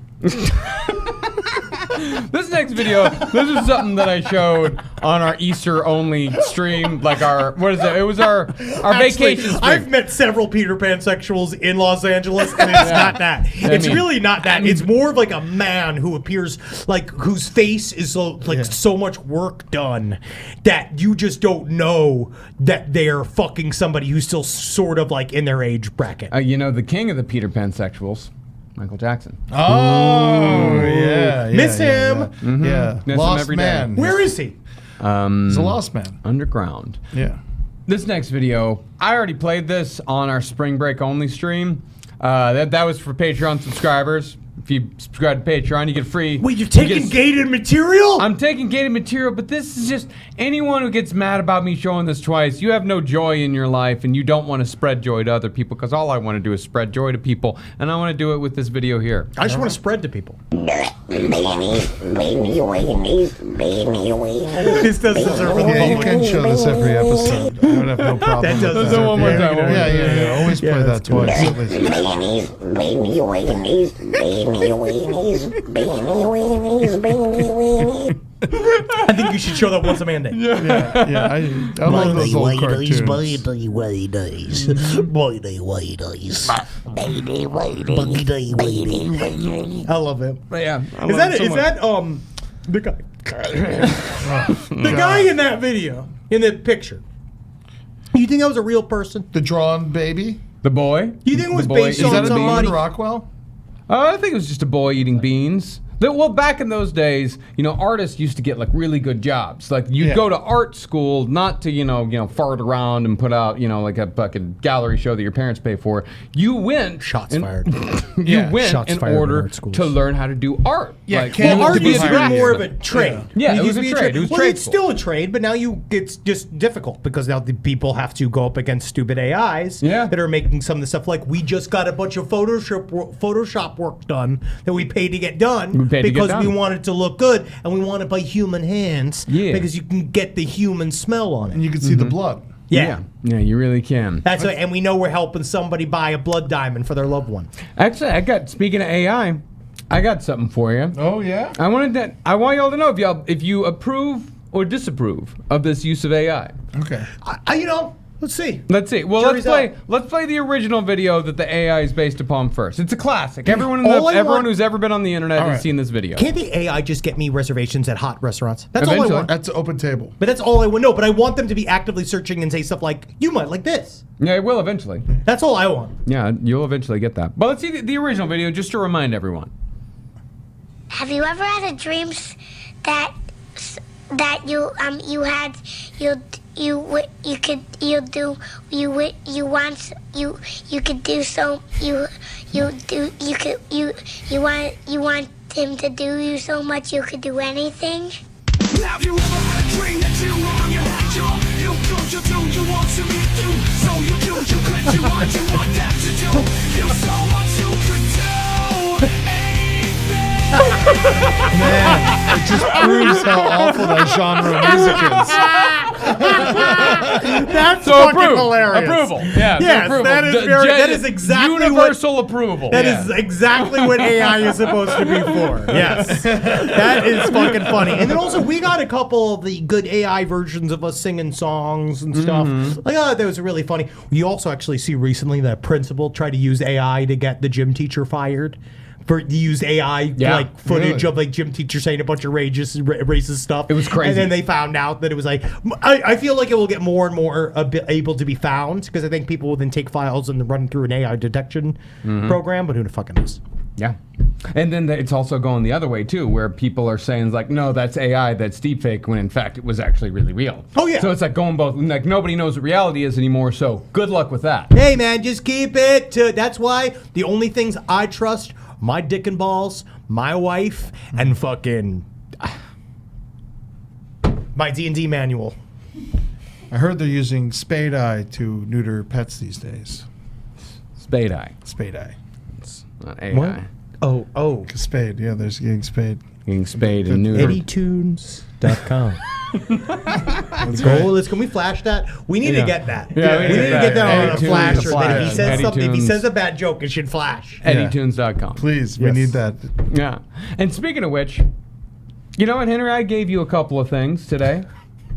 This next video, this is something that I showed on our Easter only stream, like our, what is it? It was our vacation stream. I've met several Peter Pan sexuals in Los Angeles, and it's not that. It's really not that. It's more of like a man who appears like, whose face is so much work done that you just don't know that they're fucking somebody who's still sort of like in their age bracket. You know, the king of the Peter Pan sexuals, Michael Jackson. Oh, yeah. Miss him. Yeah. Miss him Lost every day. man. Where is he? He's a lost man. Underground. Yeah. This next video, I already played this on our spring break only stream. That was for Patreon subscribers. If you subscribe to Patreon, you get free. Wait, you're taking gated material? I'm taking gated material, but this is just anyone who gets mad about me showing this twice. You have no joy in your life, and you don't want to spread joy to other people, because all I want to do is spread joy to people, and I want to do it with this video here. I just want to spread to people. This does deserve a Yeah, you can show this every episode. I would have no problem. That does with do it one more time. Yeah. Always play that twice. At least. I think you should show that once a man day. Yeah. I love those old cartoons. I love him. Yeah. Is that the guy? The guy in that video in the picture. You think that was a real person? The drawn baby? The boy? You think it was The boy based eating Is that on a beans? Norman somebody? Rockwell? I think it was just a boy eating beans. Well, back in those days, artists used to get like really good jobs. Like you'd Yeah. go to art school not to fart around and put out like a fucking gallery show that your parents pay for. You went Shots and- fired. You Yeah. went Shots in fired in order art schools. to learn how to do art. Yeah, Like, Ken- you Art to be used to be creative. more of a trade. Yeah, it was used to a be trade. It was well, it's tradeful. still a trade, but now it's just difficult because now the people have to go up against stupid AIs Yeah. that are making some of the stuff. Like we just got a bunch of Photoshop work done that we paid to get done We paid to get because done. we want it to look good and we want it by human hands. Yeah. Because you can get the human smell on And it. you can see the blood. Yeah. Yeah, you really can. That's right, and we know we're helping somebody buy a blood diamond for their loved one. Actually, speaking of AI, I got something for you. Oh, yeah? I want y'all to know if you approve or disapprove of this use of AI. Okay. Let's see. Let's see. Well, Jury's out. let's play the original video that the AI is based upon first. It's a classic. Everyone All I everyone want- who's ever been on the internet All has right. seen this video. Can't the AI just get me reservations at hot restaurants? That's all I Eventually. want. That's an open table. But that's all I want. No, but I want them to be actively searching and say stuff like, you might like this. Yeah, it will eventually. That's all I want. Yeah, you'll eventually get that. But let's see the original video just to remind everyone. Have you ever had a dream that you want him to do you so much you could do anything? Have you ever had a dream that you were on your head? You do, you want to meet you. So you do, you could, you want that to do. You so much you could do. Man, it just proves how awful that genre of music is. That's So fucking approve. hilarious. Approval. Yeah. Yes, approval. that is that is exactly universal approval. That Yeah. is exactly what AI is supposed to be for. Yes. That is fucking funny. And then also, we got a couple of the good AI versions of us singing songs and stuff. Like, oh, that was really funny. We also actually see recently that a principal tried to use AI to get the gym teacher fired. Use AI like footage of like gym teacher saying a bunch of racist stuff. It was crazy. And then they found out that it was like I feel like it will get more and more able to be found because I think people will then take files and run through an AI detection program. But who the fucking knows? Yeah. And then it's also going the other way too, where people are saying like, no, that's AI, that's deepfake, when in fact it was actually really real. Oh yeah. So it's like going both. Like nobody knows what reality is anymore. So good luck with that. Hey man, just keep it to. That's why the only things I trust: my dick and balls, my wife, and fucking my D&D manual. I heard they're using Spade Eye to neuter pets these days. Spade Eye. Spade Eye. Not AI. What? Oh. Spade, yeah, there's getting Spade. Getting spade and neuter. EddieTunes.com. The goal is, can we flash that? We need to get that. Yeah, we need to get that on a Eddie flasher. Tunes. That if he says Eddie something, if he Tunes. says a bad joke, it should flash. EddieTunes.com. Please, we Yes. need that. Yeah. And speaking of which, you know what, Henry? I gave you a couple of things today.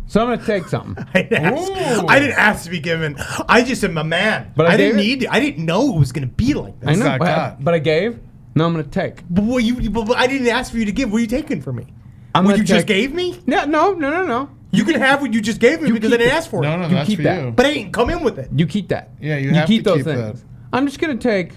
So I'm going to take something. I didn't ask to be given. I just am a man. But I I didn't gave it? need. I didn't know it was going to be like this. I know, not but, God. but I gave. No, I'm going to take. But I didn't ask for you to give. What are you taking from me? I'm What gonna you just take- gave me? Yeah, no. You can have what you just gave me because I keep didn't it. ask for No, it. no, You that's keep for that. you. But I didn't come in with it. You keep that. Yeah, you have keep to those keep things. that. I'm just going to take.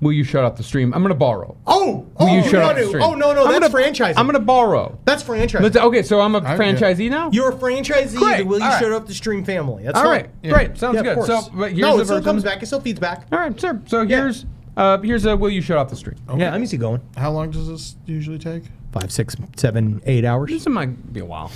Will you shut off the stream? I'm going to borrow. Oh, Will you shut no, off the stream? Oh no, I'm that's gonna, franchising. I'm going to borrow. That's franchising. Okay, so I'm a I- franchisee now? You're a franchisee. Great, Will you all right. shut up the stream family? That's All fine. right, great. Sounds Yeah, of good. course. So, but here's no, the it still version. comes back. It still feeds back. All right, sure. So here's a will you shut off the stream? Yeah, I'm easy going. How long does this usually take? 5, 6, 7, 8 hours. This might be a while.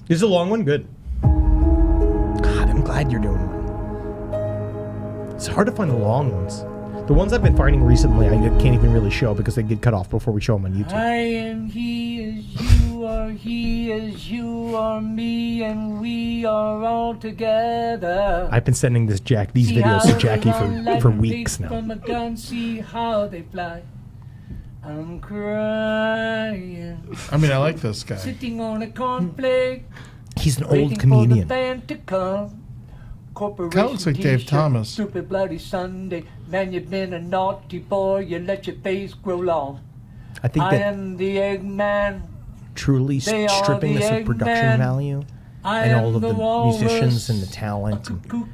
This is a long one. Good. God, I'm glad you're doing one. It's hard to find the long ones. The ones I've been finding recently, I can't even really show because they get cut off before we show them on YouTube. I am he is you, or he is you, or me, and we are all together. I've been sending these videos to Jackie for weeks now. From a gun, see how they fly. I'm crying, I mean, I like this guy. sitting on a cornflake, He's an waiting old for the comedian. band to come. Corporation Kinda looks like Dave t-shirt, Thomas. Stupid bloody Sunday. Man, you've been a naughty boy. You let your face grow long. I think I that am the Eggman. truly They are stripping the this of production Eggman. value and all of the musicians and the talent. And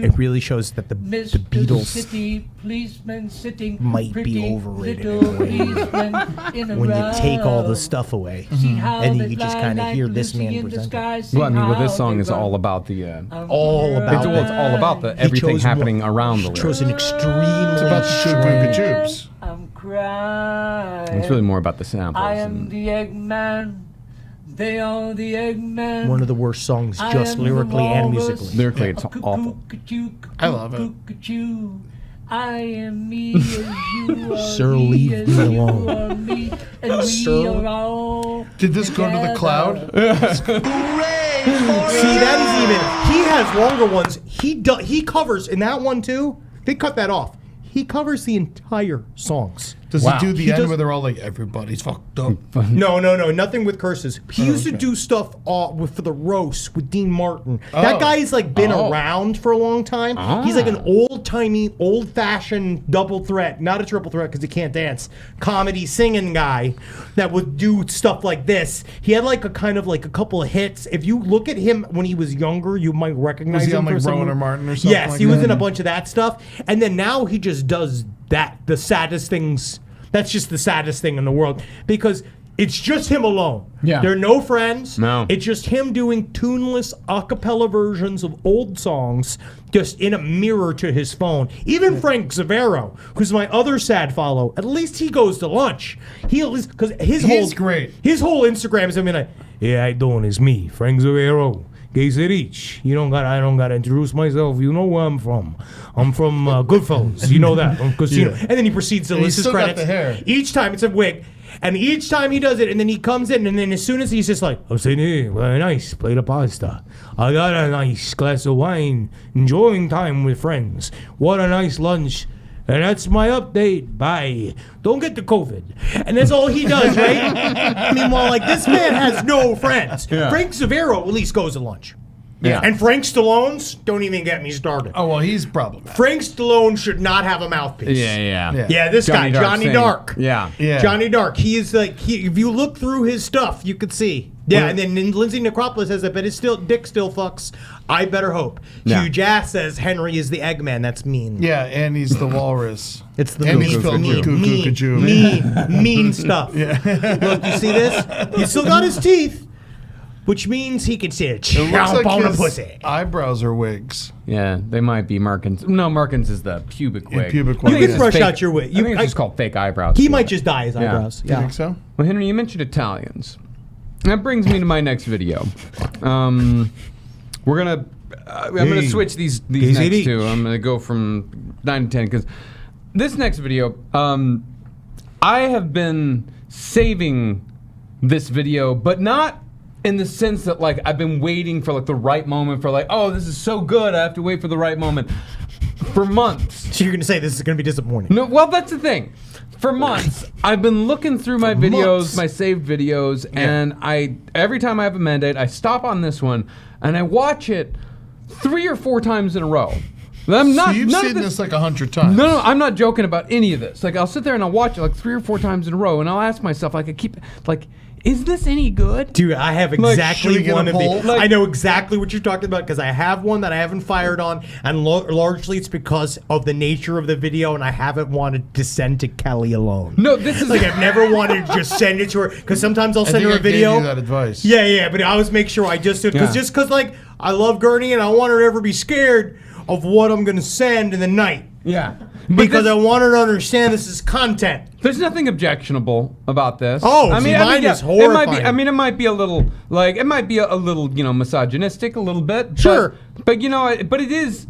it really shows that the Beatles City policeman sitting might be overrated in a way. When you take all the stuff away, and you just kind of hear this man present it. Well, I mean, well, this song is all about the all about it's all about the everything happening around the lyrics. Chose an extremely It's about the Shoop Joops. I'm crying. It's really more about the samples. I am the Eggman. They are the Eggman. one of the worst songs, just lyrically and musically. Lyrically, it's awful. I love it. I am me as you are Sir, me leave as me you alone. are me, and we Sir. are all Did this go to the cloud? See, that is even. He has longer ones. He covers in that one too. They cut that off. He covers the entire songs. Does he do the He end does- where they're all like, everybody's fucked up? No, nothing with curses. He used to do stuff for the roast with Dean Martin. That guy's like been around for a long time. He's like an old-timey, old-fashioned double threat, not a triple threat because he can't dance, comedy singing guy that would do stuff like this. He had like a kind of like a couple of hits. If you look at him when he was younger, you might recognize Was he him on like for some- Rowan or Martin or something? Yes, like he was that? in a bunch of that stuff. And then now he just does the saddest things. That's just the saddest thing in the world because it's just him alone. Yeah. There are no friends. No. It's just him doing tuneless a cappella versions of old songs just in a mirror to his phone. Even Frank Zavero, who's my other sad follow, at least he goes to lunch. Because He's great. His whole Instagram is him being like, yeah, I doing is me, Frank Zavero. Rich. I don't gotta introduce myself. You know where I'm from. I'm from Goodfellas. You know that from Casino. Yeah. And then he proceeds to And list he's his still got credits. the hair. Each time it's a wig, and each time he does it, and then he comes in, and then as soon as he's just like, I'm sitting here, very nice, plate of pasta. I got a nice glass of wine, enjoying time with friends. What a nice lunch. And that's my update. Bye. Don't get the COVID. And that's all he does, right? Meanwhile, like, this man has no friends. Yeah. Frank Zavero at least goes to lunch. Yeah. And Frank Stallone's, don't even get me started. Oh, well, he's problematic. Frank Stallone should not have a mouthpiece. Yeah. Yeah, this Johnny guy, Dark Johnny sing. Dark. Yeah. Yeah. Johnny Dark. He is like, if you look through his stuff, you could see. Yeah, and then Lindsay Necropolis says that, but his dick still fucks. I better hope. Yeah. Hugh Jass says Henry is the Eggman. That's mean. Yeah, and he's the walrus. It's the And mean, he's filled with mean stuff. Yeah. Look, you see this? He's still got his teeth, which means he can sit It looks chomp like on a his pussy. eyebrows are wigs. Yeah, they might be Merkins. No, Merkins is the pubic wig. pubic I wig. think You it's can brush fake- out your wig. I think it's just called fake eyebrows. He might just dye his eyebrows. You think so? Well, Henry, you mentioned Italians. That brings me to my next video. We're gonna. I'm gonna switch these next two. I'm gonna go from 9 to 10 because this next video, I have been saving this video, but not in the sense that like I've been waiting for like the right moment for like, oh, this is so good, I have to wait for the right moment. For months. So you're going to say this is going to be disappointing. No, well, that's the thing. For months, I've been looking through my videos, my saved videos, and every time I have a mandate, I stop on this one and I watch it 3 or 4 times in a row. I'm not. So you've none of seen this like 100 times. No, I'm not joking about any of this. Like, I'll sit there and I'll watch it like 3 or 4 times in a row, and I'll ask myself, like, is this any good? Dude, I have Like, exactly should we get one a of poll? the. I know exactly what you're talking about because I have one that I haven't fired on, and largely it's because of the nature of the video, and I haven't wanted to send to Kelly alone. No, this is Like, I've never wanted to just send it to her because sometimes I'll I send think her a I gave video. you that advice. Yeah, but I always make sure I just do it Yeah. because like I love Gurney and I want her to ever be scared of what I'm gonna send in the night. Yeah. Because I want her to understand this is content. There's nothing objectionable about this. Oh, see, mine is horrifying. It might be a little, misogynistic a little bit. Sure. But it is,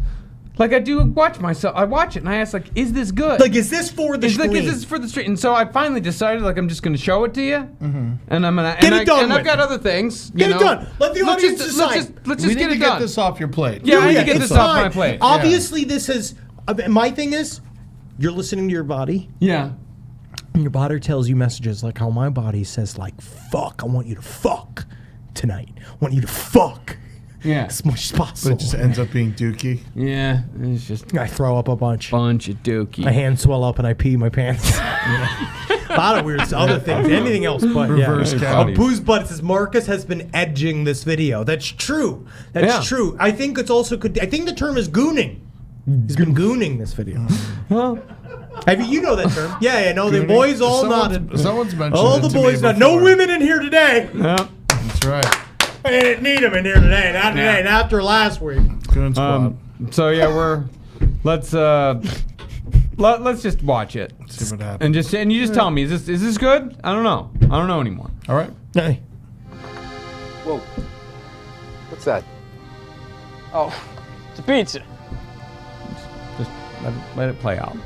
like, I do watch myself. I watch it and I ask, like, is this good? Like, is this for the Is screen? this for the street? And so I finally decided, like, I'm just going to show it to you. Mm-hmm. And I'm going to, Get it done and I've with. got other things. Get it done. Let the audience decide. Let's We just need get to it get done. this off your plate. Yeah, I need to get it's this off fine. my plate. Obviously, this is. My thing is, you're listening to your body, Yeah. and your body tells you messages like how my body says, like, fuck, I want you to fuck tonight. I want you to fuck. Yeah. as much as possible. But it just ends up being dookie. Yeah, it's just I throw up a bunch. bunch of dookie. My hands swell up and I pee my pants. A lot of weird other things. Anything else but Reverse counties. Booze Butt says Marcus has been edging this video. That's true. That's Yeah. true. I think it's also I think the term is gooning. He's been gooning this video. Well, Have you know that term? Yeah, no, the boys all nodded. Someone's mentioned All it the to me boys nodded. No before. women in here today. yeah. That's right. I didn't need them in here today. Not today. Yeah. Not after last week. Goon Squad. So yeah, let's just watch it See what happens. and you just tell me is this good? I don't know anymore. All right. Hey. Whoa. What's that? Oh, it's a pizza. Just let it play out.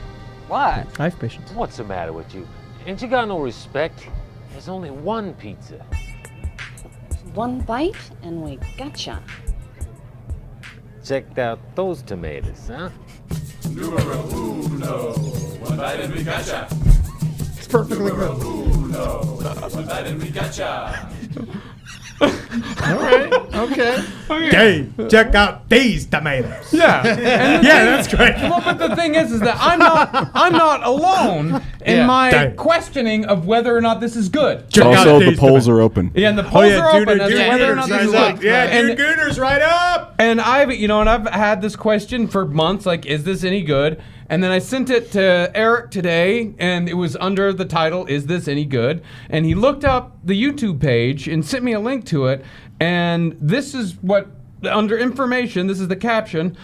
Why? I have patience. What's the matter with you? Ain't you got no respect? There's only one pizza. One bite and we gotcha. Checked out those tomatoes, huh? It's perfectly good. All right. Okay. Hey, check out these tomatoes. Yeah. Yeah, that's great. Well, but the thing is that I'm not alone in Yeah. my Dang. questioning of whether or not this is good. Check Also, out the these polls are open. Yeah, and the polls are open as to dude, whether or not Gooners, this is rise up. good. Yeah, and, dude, Gooners, right up. and I've had this question for months, like, is this any good? And then I sent it to Eric today, and it was under the title, "Is this any good?" And he looked up the YouTube page and sent me a link to it. And this is what, under information, this is the caption.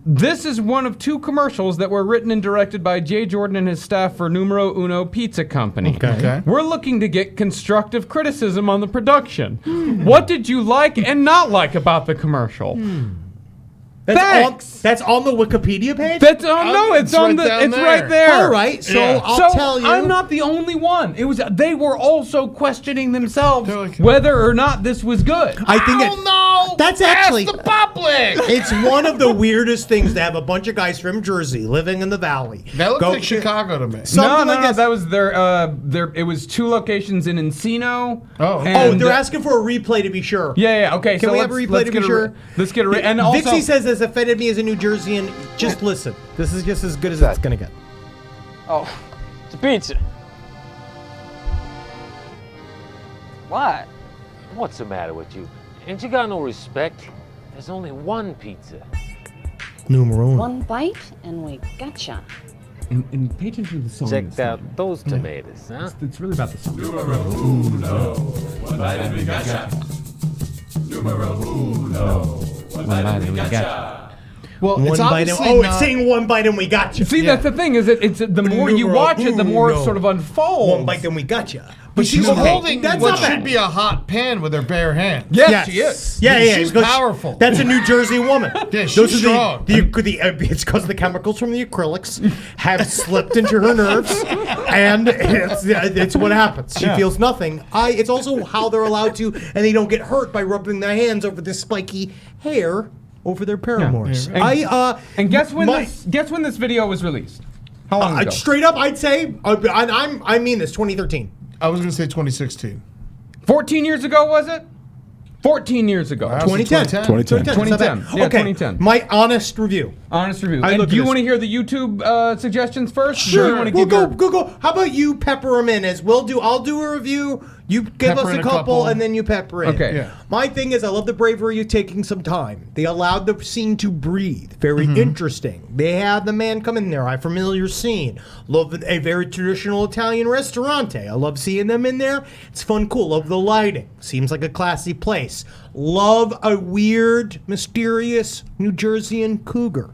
This is one of 2 commercials that were written and directed by Jay Jordan and his staff for Numero Uno Pizza Company. Okay. We're looking to get constructive criticism on the production. What did you like and not like about the commercial? Thanks. That's on the Wikipedia page? That's no, it's on right the. down It's there. right there. All right, so Yeah. I'll tell you. I'm not the only one. It was. They were also questioning themselves They're like- whether or not this was good. I think Oh no! That's actually Ask the public. It's one of the weirdest things to have a bunch of guys from Jersey living in the valley. That looks Go- like Chicago to me. Something no, like this. that was their. It was 2 locations in Encino. Oh. Oh, and, they're asking for a replay to be sure. Yeah. Okay. Can so we let's, have a replay let's to get be a sure? Let's get a. And also, Vixie says this offended me as a New Jerseyan. Just listen. This is just as good as it's gonna get. Oh, it's a pizza. Why? What's the matter with you? Ain't you got no respect? There's only one pizza. Numero uno. One bite and we gotcha. and pay attention to the song. Checked out those tomatoes, huh? It's really about the song. Well, One it's bite and, obviously it's saying one bite and we got you. See, that's the thing is that it's the more you Numero watch it, the more it uno. sort of unfolds. One bite and we got you. But she's okay, holding that's what not bad. should be a hot pan with her bare hands. Yes, she is. Yeah, She's because powerful. That's a New Jersey woman. Yeah, she's Those are strong. it's because the chemicals from the acrylics have slipped into her nerves, and it's what happens. She feels nothing. It's also how they're allowed to, and they don't get hurt by rubbing their hands over this spiky hair over their paramours. Yeah. And guess when my- guess when this video was released? How long ago? Straight up, I'd say I mean this 2013. I was going to say 2016. 14 years ago, was it? 14 years ago. 2010. 2010. Yeah, Okay, 2010. my honest review. Honest review. I And look do you at this. want to hear the YouTube suggestions first? Or do you Sure. want to We'll give your- go. How about you pepper them in? I'll do a review. You give Pepper us in a a couple, couple. and then you pepper in. Okay. Yeah. My thing is, I love the bravery of taking some time. They allowed the scene to breathe. Very Mm-hmm. interesting. They had the man come in there. A familiar scene. Love a very traditional Italian restaurante. I love seeing them in there. It's fun, cool. Love the lighting. Seems like a classy place. Love a weird, mysterious New Jerseyan cougar.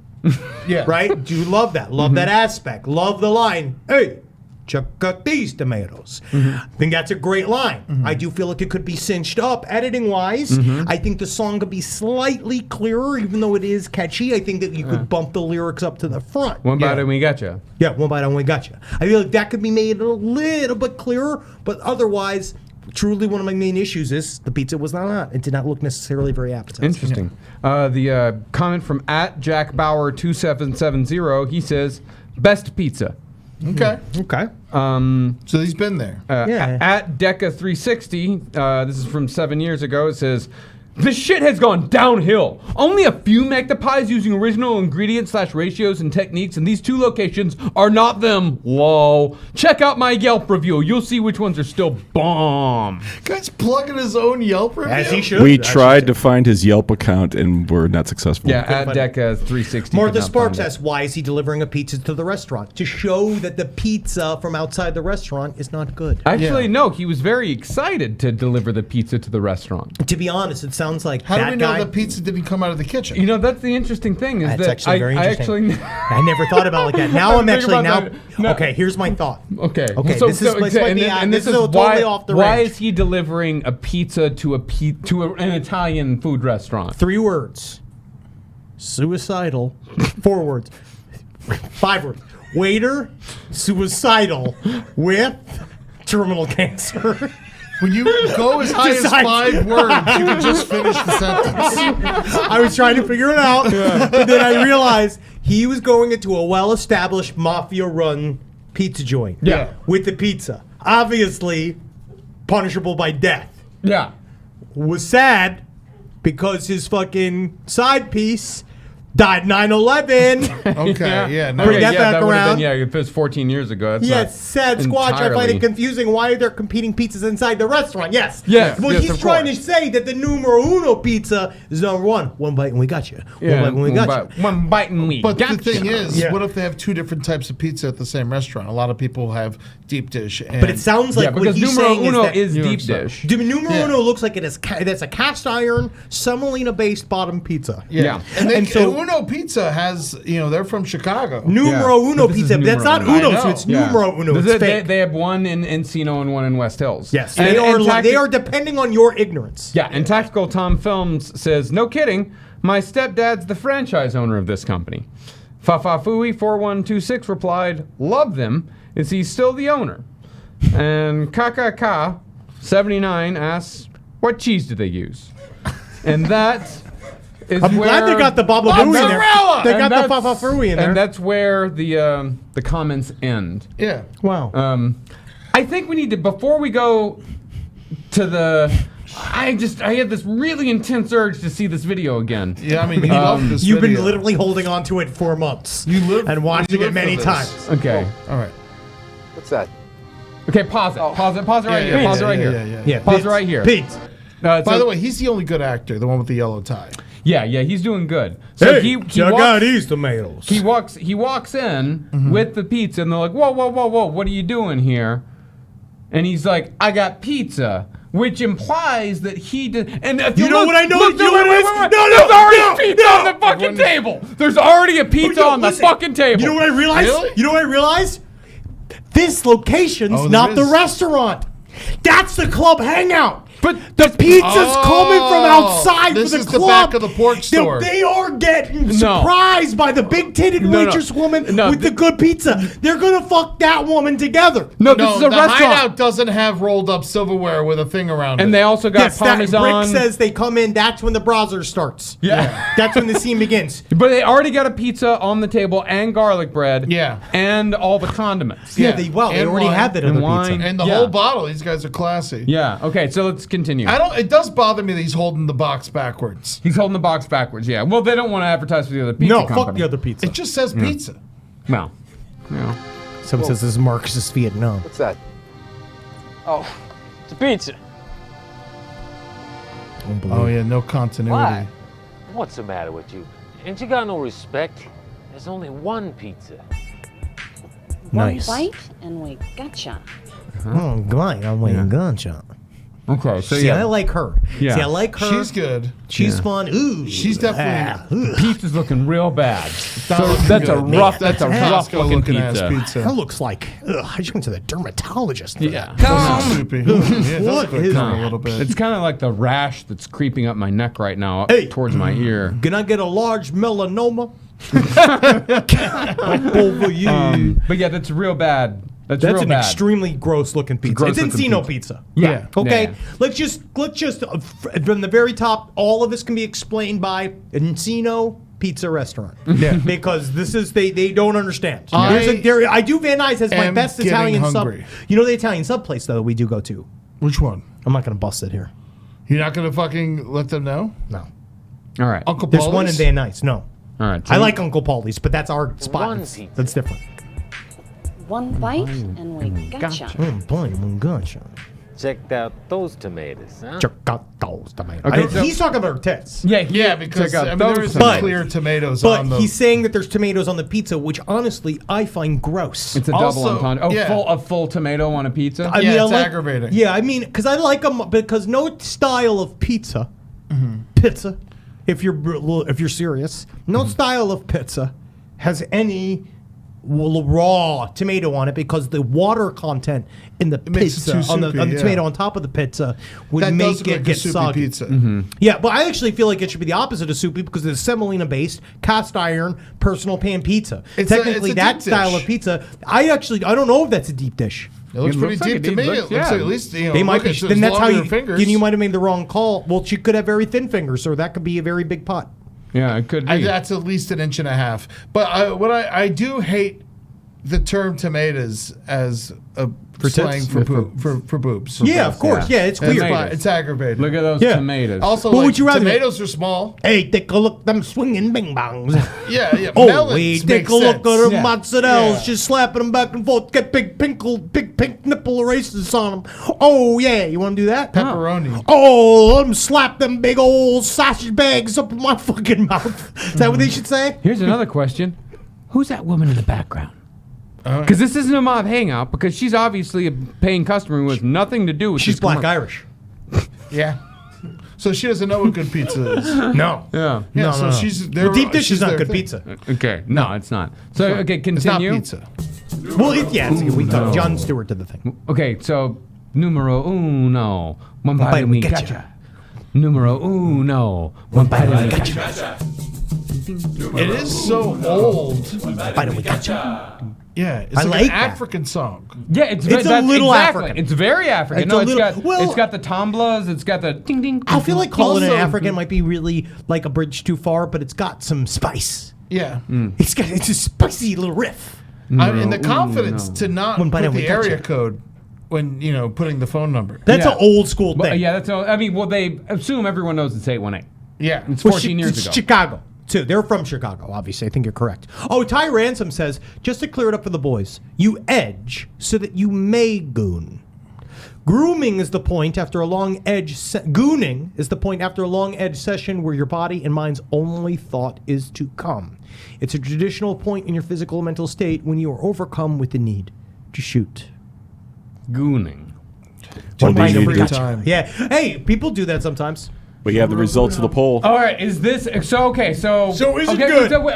Yeah. Right? Do you love that? Love that aspect. Love the line, hey, check out these tomatoes. I think that's a great line. I do feel like it could be cinched up editing wise. I think the song could be slightly clearer, even though it is catchy. I think that you could bump the lyrics up to the front. One bite and we got you. Yeah, one bite and we got you. I feel like that could be made a little bit clearer, but otherwise, truly one of my main issues is the pizza was not hot. It did not look necessarily very appetizing. Interesting. The comment from @JackBauer2770. He says, "Best pizza." Okay. Okay. So he's been there. Yeah. At Deca360, this is from 7 years ago. It says, The shit has gone downhill. Only a few make the pies using original ingredients / ratios and techniques, and these 2 locations are not them. Lol. Check out my Yelp review. You'll see which ones are still bomb. Guy's plugging his own Yelp review. As he should. We tried to find his Yelp account and were not successful. Yeah, at Deca 360. Martha Sparks asks, why is he delivering a pizza to the restaurant? To show that the pizza from outside the restaurant is not good. Actually, no. He was very excited to deliver the pizza to the restaurant. To be honest, it sounds like How that do we know guy. the pizza didn't come out of the kitchen? You know, that's the interesting thing is That's that actually very interesting. I I never thought about it like that. Now I'm Think actually about that. No. Okay, here's my thought. Okay. Okay, this is this might be and this is why, totally off the why range. is he delivering a pizza to an Italian food restaurant? 3 words. Suicidal. 4 words. 5 words. Waiter, suicidal with terminal cancer. When you go as high as 5 words, you can just finish the sentence. I was trying to figure it out, but then I realized he was going into a well-established mafia-run pizza joint. Yeah. With the pizza. Obviously, punishable by death. Yeah. Was sad because his fucking side piece died 9/11. Okay, yeah. No. Bring that yeah, back that would've around. been, yeah, if it was 14 years ago. That's Yes, sad squatch. I find entirely- it confusing why they're competing pizzas inside the restaurant. Yes. Yes, Well, yes, he's of trying course. to say that the numero uno pizza is number 1. 1 bite and we got you. 1 bite and we got you. One bite and we But got the thing you. is, Yeah. what if they have 2 different types of pizza at the same restaurant? A lot of people have deep dish. And But it sounds like Yeah, what because he's numero saying uno is that is New York deep style. dish. Numero Yeah. uno looks like it is that's a cast iron semolina-based bottom pizza. Yeah. And so Uno Pizza has, they're from Chicago. numero Yeah. uno This is pizza. But that's not numero uno, uno. so I it's Yeah. numero uno. This It's is- they, fake. they have one in Encino and one in West Hills. Yes, And- they are. and They tacti- are depending on your ignorance. Yeah, and Tactical Tom Films says, no kidding, my stepdad's the franchise owner of this company. Fafafui4126 replied, love them. Is he still the owner? And KKK79 asks, what cheese do they use? And that is I'm glad they where- got the Baba Booey in there. Mozzarella! They And got the that's- Fafafui in there. And that's where the comments end. Yeah. Wow. I think we need to, before we go to the, I had this really intense urge to see this video again. Yeah, I mean, you love this You've video. been literally holding on to it for months. You live and watching you it live many for this. times. Okay. All right. What's that? Okay, pause it. Pause it right Yeah, here. Pause it right yeah, here. yeah. Yeah, Pause Pete. it right here. Pete. By so- the way, he's the only good actor, the one with the yellow tie. Yeah, he's doing good. So Hey, he check walks, out these tomatoes. he walks in with the pizza, and they're like, whoa, what are you doing here? And he's like, I got pizza. Which implies that he did. And if You know what I know? Look, You know what it is? No, There's already no, pizza no. on the fucking table. There's already a pizza Yo, on the listen, fucking table. You know what I realized? Really? You know what I realized? This location's Oh, there not the is. restaurant. That's the club hangout. But the pizza's coming from outside this for the is the club. back of the pork store. They are getting No. surprised by the big-titted No, no. waitress woman No, with the good pizza. They're gonna fuck that woman together. No, this is a the restaurant. Hideout doesn't have rolled up silverware with a thing around it. And they also got Yes, that Parmesan. Rick says they come in. That's when the browser starts. Yeah. That's when the scene begins. But they already got a pizza on the table and garlic bread. Yeah. And all the condiments. Yeah, they And already wine. have that And other wine. pizza. And the Yeah. whole bottle. These guys are classy. Yeah. Okay, so let's continue. It does bother me that he's holding the box backwards. He's holding the box backwards, yeah. Well, they don't want to advertise for the other pizza No, company. fuck the other pizza. It just says pizza. No. No. Someone says this is Marxist Vietnam. What's that? Oh, it's a pizza. Oh yeah, no continuity. Why? What's the matter with you? Ain't you got no respect? There's only one pizza. Nice. One bite and we gotcha. Oh, God, I'm waiting gunshot. Okay, so See, yeah. I like her. Yeah. See, I like her. She's good. She's fun. Ooh, She's definitely. Pizza's looking real bad. So looking that's a good. rough, Man, that's a that's rough looking Costco-looking-ass pizza. pizza. That looks like. I just went to the dermatologist. For Yeah. That's soupy. Yeah, it does What look like is- cum a little bit. It's kind of like the rash that's creeping up my neck right now, up Hey. towards my ear. Can I get a large melanoma? Over you. But yeah, that's real bad. That's That's real an bad. extremely gross looking pizza. It's gross-looking Encino pizza. pizza. Yeah. Okay. Yeah. Let's just from the very top. All of this can be explained by Encino Pizza Restaurant. Yeah. Because this is they don't understand. I do Van Nuys as my am best getting Italian sub. hungry. You know the Italian sub place though that we do go to. Which one? I'm not gonna bust it here. You're not gonna fucking let them know? No. All right. Uncle There's Paulie's? one in Van Nuys. No. All right. I like Uncle Paulie's, but that's our spot. One That's, pizza. that's different. One bite and we gotcha. Gotcha. Checked out those tomatoes, huh? Check out those tomatoes. Okay, so- He's talking about her tits. Yeah, because Check out I mean, there those is tomatoes. clear tomatoes But on the. he's saying that there's tomatoes on the pizza, which honestly I find gross. It's a double Also, entendre. Oh, yeah. a full tomato on a pizza? I Yeah, mean, I it's like- aggravating. Yeah, I mean, because I like them because no style of pizza, pizza, if you're serious, no style of pizza has any raw tomato on it because the water content in the makes it pizza too on the soupy, yeah. tomato on top of the pizza would that does make look it like a get soupy soggy. pizza. Yeah, but I actually feel like it should be the opposite of soupy because it's semolina-based, cast iron, personal pan pizza. It's a Technically, deep that style dish. of pizza, I don't know if that's a deep dish. It looks It pretty looks like deep a to me. deep- It looks yeah. like at least They might be. it's Then that's how longer you. fingers. Then you might have made the wrong call. Well, she could have very thin fingers, so that could be a very big pot. Yeah, it could be. That's at least an inch and a half. But I do hate the term tomatoes as a For slang tits? for boobs. Yeah, of course. Yeah, it's weird. Tomatoes. It's aggravating. Look at those Yeah. tomatoes. Also, What like, would you rather- tomatoes are small. Hey, take a look, them swinging bing bongs. Yeah. Oh, melons hey, make take a look at sense. them mozzarella's, just slapping them back and forth, get big pink nipple erases on them. Oh yeah, you want to do that? Pepperoni. Oh, let them slap them big old sausage bags up in my fucking mouth. Is that what they should say? Here's another question. Who's that woman in the background? Because this isn't a mob hangout, because she's obviously a paying customer who has nothing to do with She's this black commercial. Irish. Yeah. So she doesn't know what good pizza is. No. Yeah. Yeah, No, so no, no. she's The deep dish she's is not their good thing. pizza. Okay. No, it's not. So, okay, It's not continue. pizza. Well, we thought John Stewart did the thing. Okay, so numero uno. One bite and we gotcha. Numero uno. One bite and we gotcha. It is so old. Bite and we gotcha. Yeah, it's I like like an that. African song. Yeah, it's a little African. It's very African. It's No, a it's little- well- it's got the tamblas, it's got the ding ding. I feel like calling it Also- African might be really like a bridge too far, but it's got some spice. Yeah. It's a spicy little riff. And the confidence to not One bite put and we the area gotcha. code when, putting the phone number. That's Yeah. an old school Well, thing. yeah, that's all. I mean, well, they assume everyone knows it's 818. Yeah. It's Well, 14 years it's ago. Chicago, too. They're from Chicago, obviously. I think you're correct. Oh, Ty Ransom says, just to clear it up for the boys, you edge so that you may goon. Grooming is the point after a long edge. Gooning is the point after a long edge session where your body and mind's only thought is to come. It's a traditional point in your physical and mental state when you are overcome with the need to shoot. Gooning. One do bite you and need we to gotcha. Yeah. Hey, people do that sometimes. We have the results of the poll. All right, is this so? Okay, so So is it okay,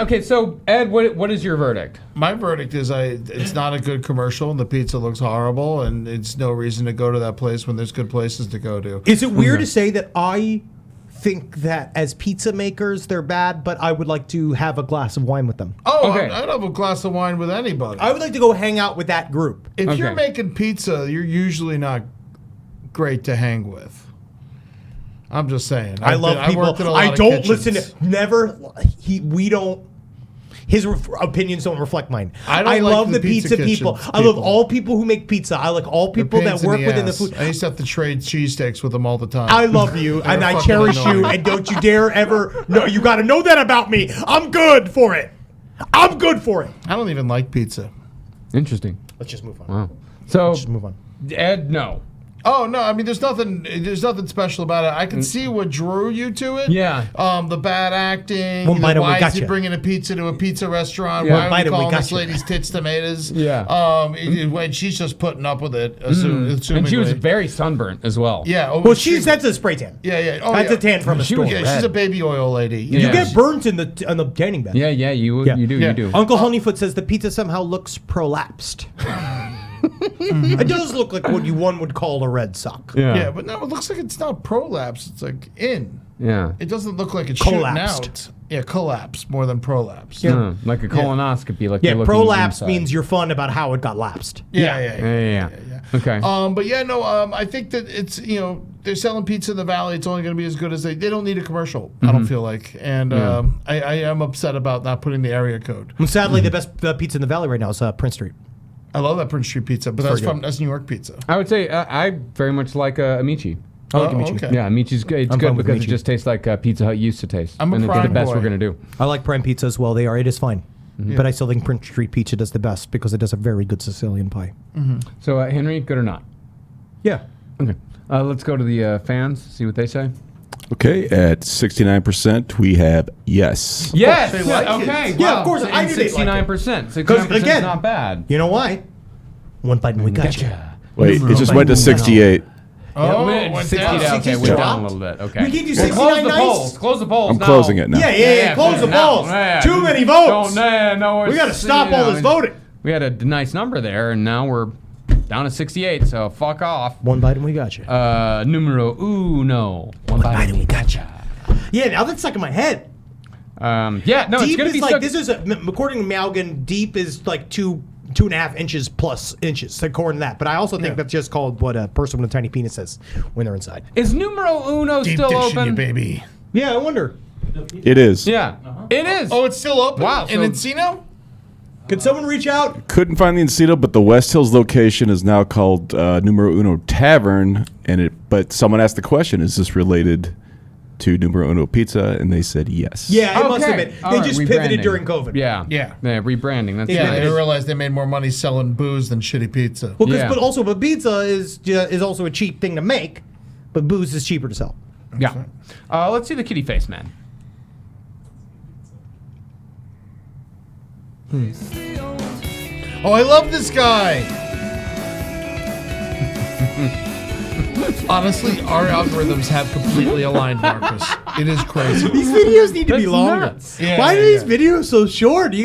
good? So Ed, what is your verdict? My verdict is it's not a good commercial and the pizza looks horrible and it's no reason to go to that place when there's good places to go to. Is it weird to say that I think that as pizza makers they're bad, but I would like to have a glass of wine with them? Oh, Okay. I'd have a glass of wine with anybody. I would like to go hang out with that group. If you're Okay. making pizza, you're usually not great to hang with. I'm just saying. I love I've people. worked in a lot I of don't kitchens. listen to never. We don't. His opinions don't reflect mine. I don't I like love the the pizza pizza people. kitchen I love people. all people who make pizza. I like all They're people that pains in work within the ass. food. I used to have to trade cheesesteaks with them all the time. I love you and I fucking cherish you, annoying. and don't you dare ever. No, you got to know that about me. I'm good for it. I'm good for it. I don't even like pizza. Interesting. Let's just move on. Wow. So Let's just move on. Ed, no. Oh no! I mean, there's nothing special about it. I can see what drew you to it. Yeah. The bad acting. One bite and we why is gotcha. he bringing a pizza to a pizza restaurant? Yeah. Why One are bite we and we calling this gotcha. lady's tits tomatoes? Yeah. When she's just putting up with it, And she was assumingly. very sunburnt as well. Yeah. Well, that's a spray tan. Yeah. Oh, That's yeah. a tan from a She store. was Yeah, she's a baby oil lady. Yeah. You get burnt on the tanning bed. Yeah, you Yeah. do, Yeah. you do. Uncle Honeyfoot says the pizza somehow looks prolapsed. It does look like what one would call a red sock. Yeah, but no, it looks like it's not prolapse. It's like in. Yeah. It doesn't look like it's Collapsed. shooting out. Yeah, collapse more than prolapse. Yeah, like a colonoscopy. Like Yeah, you're looking prolapse inside. means you're fun about how it got lapsed. Yeah. Okay. But yeah, no. I think that it's they're selling pizza in the valley. It's only going to be as good as they don't need a commercial. I don't feel like, and I am upset about not putting the area code. And sadly, the best pizza in the valley right now is Prince Street. I love that Prince Street pizza, but that's New York pizza. I would say I very much like Amici. I like Amici. okay. Yeah, Amici's good. It's I'm good fine with because it Amici. just tastes like Pizza Hut used to taste. I'm a and it's the Prime best boy. we're gonna do. I like Prime Pizza as well. It is fine. But I still think Prince Street Pizza does the best because it does a very good Sicilian pie. So Henry, good or not? Yeah. Okay. Let's go to the fans. See what they say. Okay, at 69%, we have yes. Yes. they like it. Okay. Yeah, wow. of course, I knew they liked 69%. 69% Because is again, not bad. You know why? One bite and we gotcha. Wait, it just went to 68. Oh, went went 60 down. down. Okay, 60's went down dropped. a little bit. Okay. We gave you Well, 69 close the nice. polls. Close the polls. I'm now. closing it now. Yeah. Close the polls. Too many votes. No, We got to stop all this voting. We had a nice number there, and now we're down to 68. So fuck off. One bite and we gotcha. Numero uno. One bite and we gotcha. Yeah, now that's stuck in my head. Yeah, no, it's Deep gonna is be like stuck. this is according to Malgan. Deep is like 2.5 inches plus inches according to that. But I also think that's just called what a person with a tiny penis says when they're inside. Is numero uno Deep still dishing open? you, baby. Yeah, I wonder. It is. Yeah, it is. Oh, it's still open? Wow, In so- Encino? Could someone reach out? Couldn't find the Encino, but the West Hills location is now called Numero Uno Tavern. But someone asked the question, is this related to Numero Uno Pizza? And they said yes. Yeah, it must have Okay. been. All They right, just rebranding. pivoted during COVID. Yeah. Yeah. Rebranding. That's Yeah, nice. they didn't realize they made more money selling booze than shitty pizza. Well, Yeah. but pizza is also a cheap thing to make, but booze is cheaper to sell. Yeah. Let's see the kitty face man. Oh, I love this guy. Honestly, our algorithms have completely aligned, Marcus. It is crazy. These videos need to be That's longer. nuts. Yeah, Why are yeah, these yeah. videos so short? He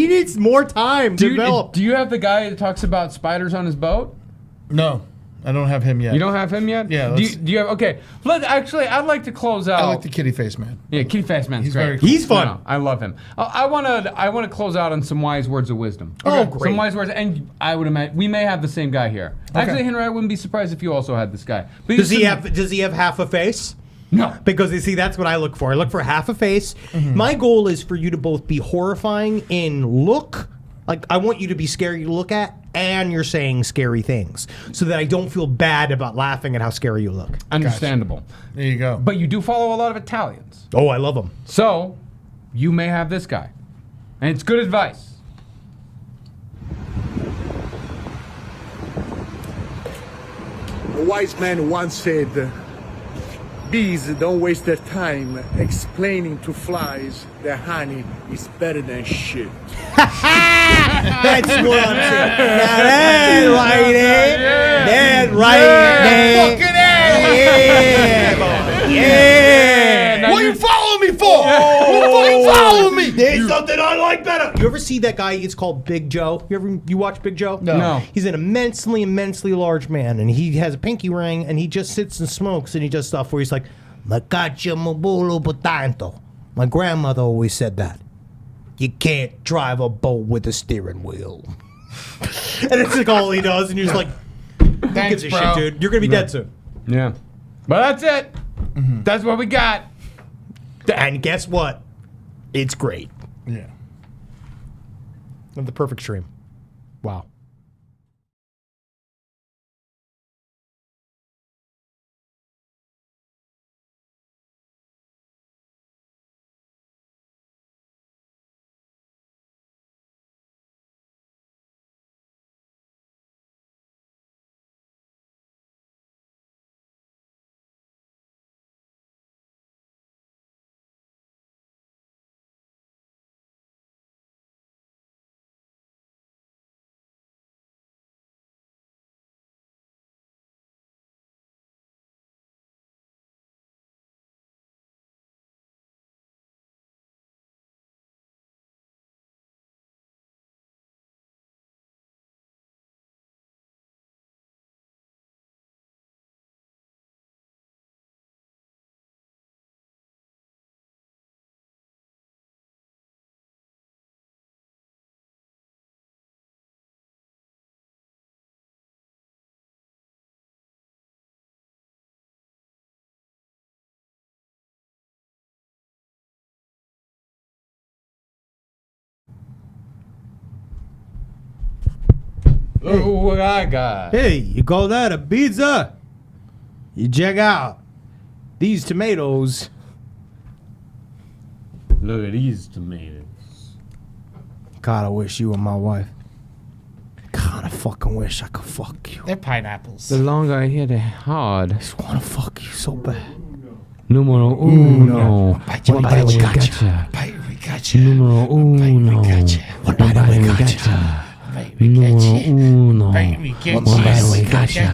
needs more time to develop. Do you have the guy that talks about spiders on his boat? No, I don't have him yet. You don't have him yet? Yeah, Do let's- you have? Okay. I'd like to close out. I like the kitty face man. Yeah, kitty face man's He's great. very cool. He's fun. No, I love him. I want to close out on some wise words of wisdom. Oh, great. Some wise words, and I would imagine we may have the same guy here. Actually, Henry, I wouldn't be surprised if you also had this guy. But Does he have half a face? No. Because you see, that's what I look for. I look for half a face. My goal is for you to both be horrifying in look. Like, I want you to be scary to look at, and you're saying scary things, so that I don't feel bad about laughing at how scary you look. Understandable. There you go. But you do follow a lot of Italians. Oh, I love them. So, you may have this guy. And it's good advice. A wise man once said, bees don't waste their time explaining to flies that honey is better than shit. That's what I'm saying. Now that's right, eh? That's right, Fucking eh? A! Yeah. What you following me for? What you following me? There's something I like better. You ever see that guy? It's called Big Joe. You watch Big Joe? No. He's an immensely large man, and he has a pinky ring, and he just sits and smokes, and he does stuff where he's like, "Ma caccia mo bolo tanto." My grandmother always said that. You can't drive a boat with a steering wheel. And it's like all he does, and you're just like, who Thanks, gives a bro. shit, dude? You're gonna be dead soon. Yeah. But that's it. That's what we got. And guess what? It's great. Yeah. And the perfect stream. Wow. Oh, what I got. Hey, you call that a pizza? You check out these tomatoes. Look at these tomatoes. God, I wish you were my wife. God, I fucking wish I could fuck you. They're pineapples. The longer I hit it hard. I just want to fuck you so bad. Numero uno. Gotcha. Nobody gotcha. We gotcha. Numero uno. One bite, we gotcha. Numero uno. We gotcha. Nobody gotcha.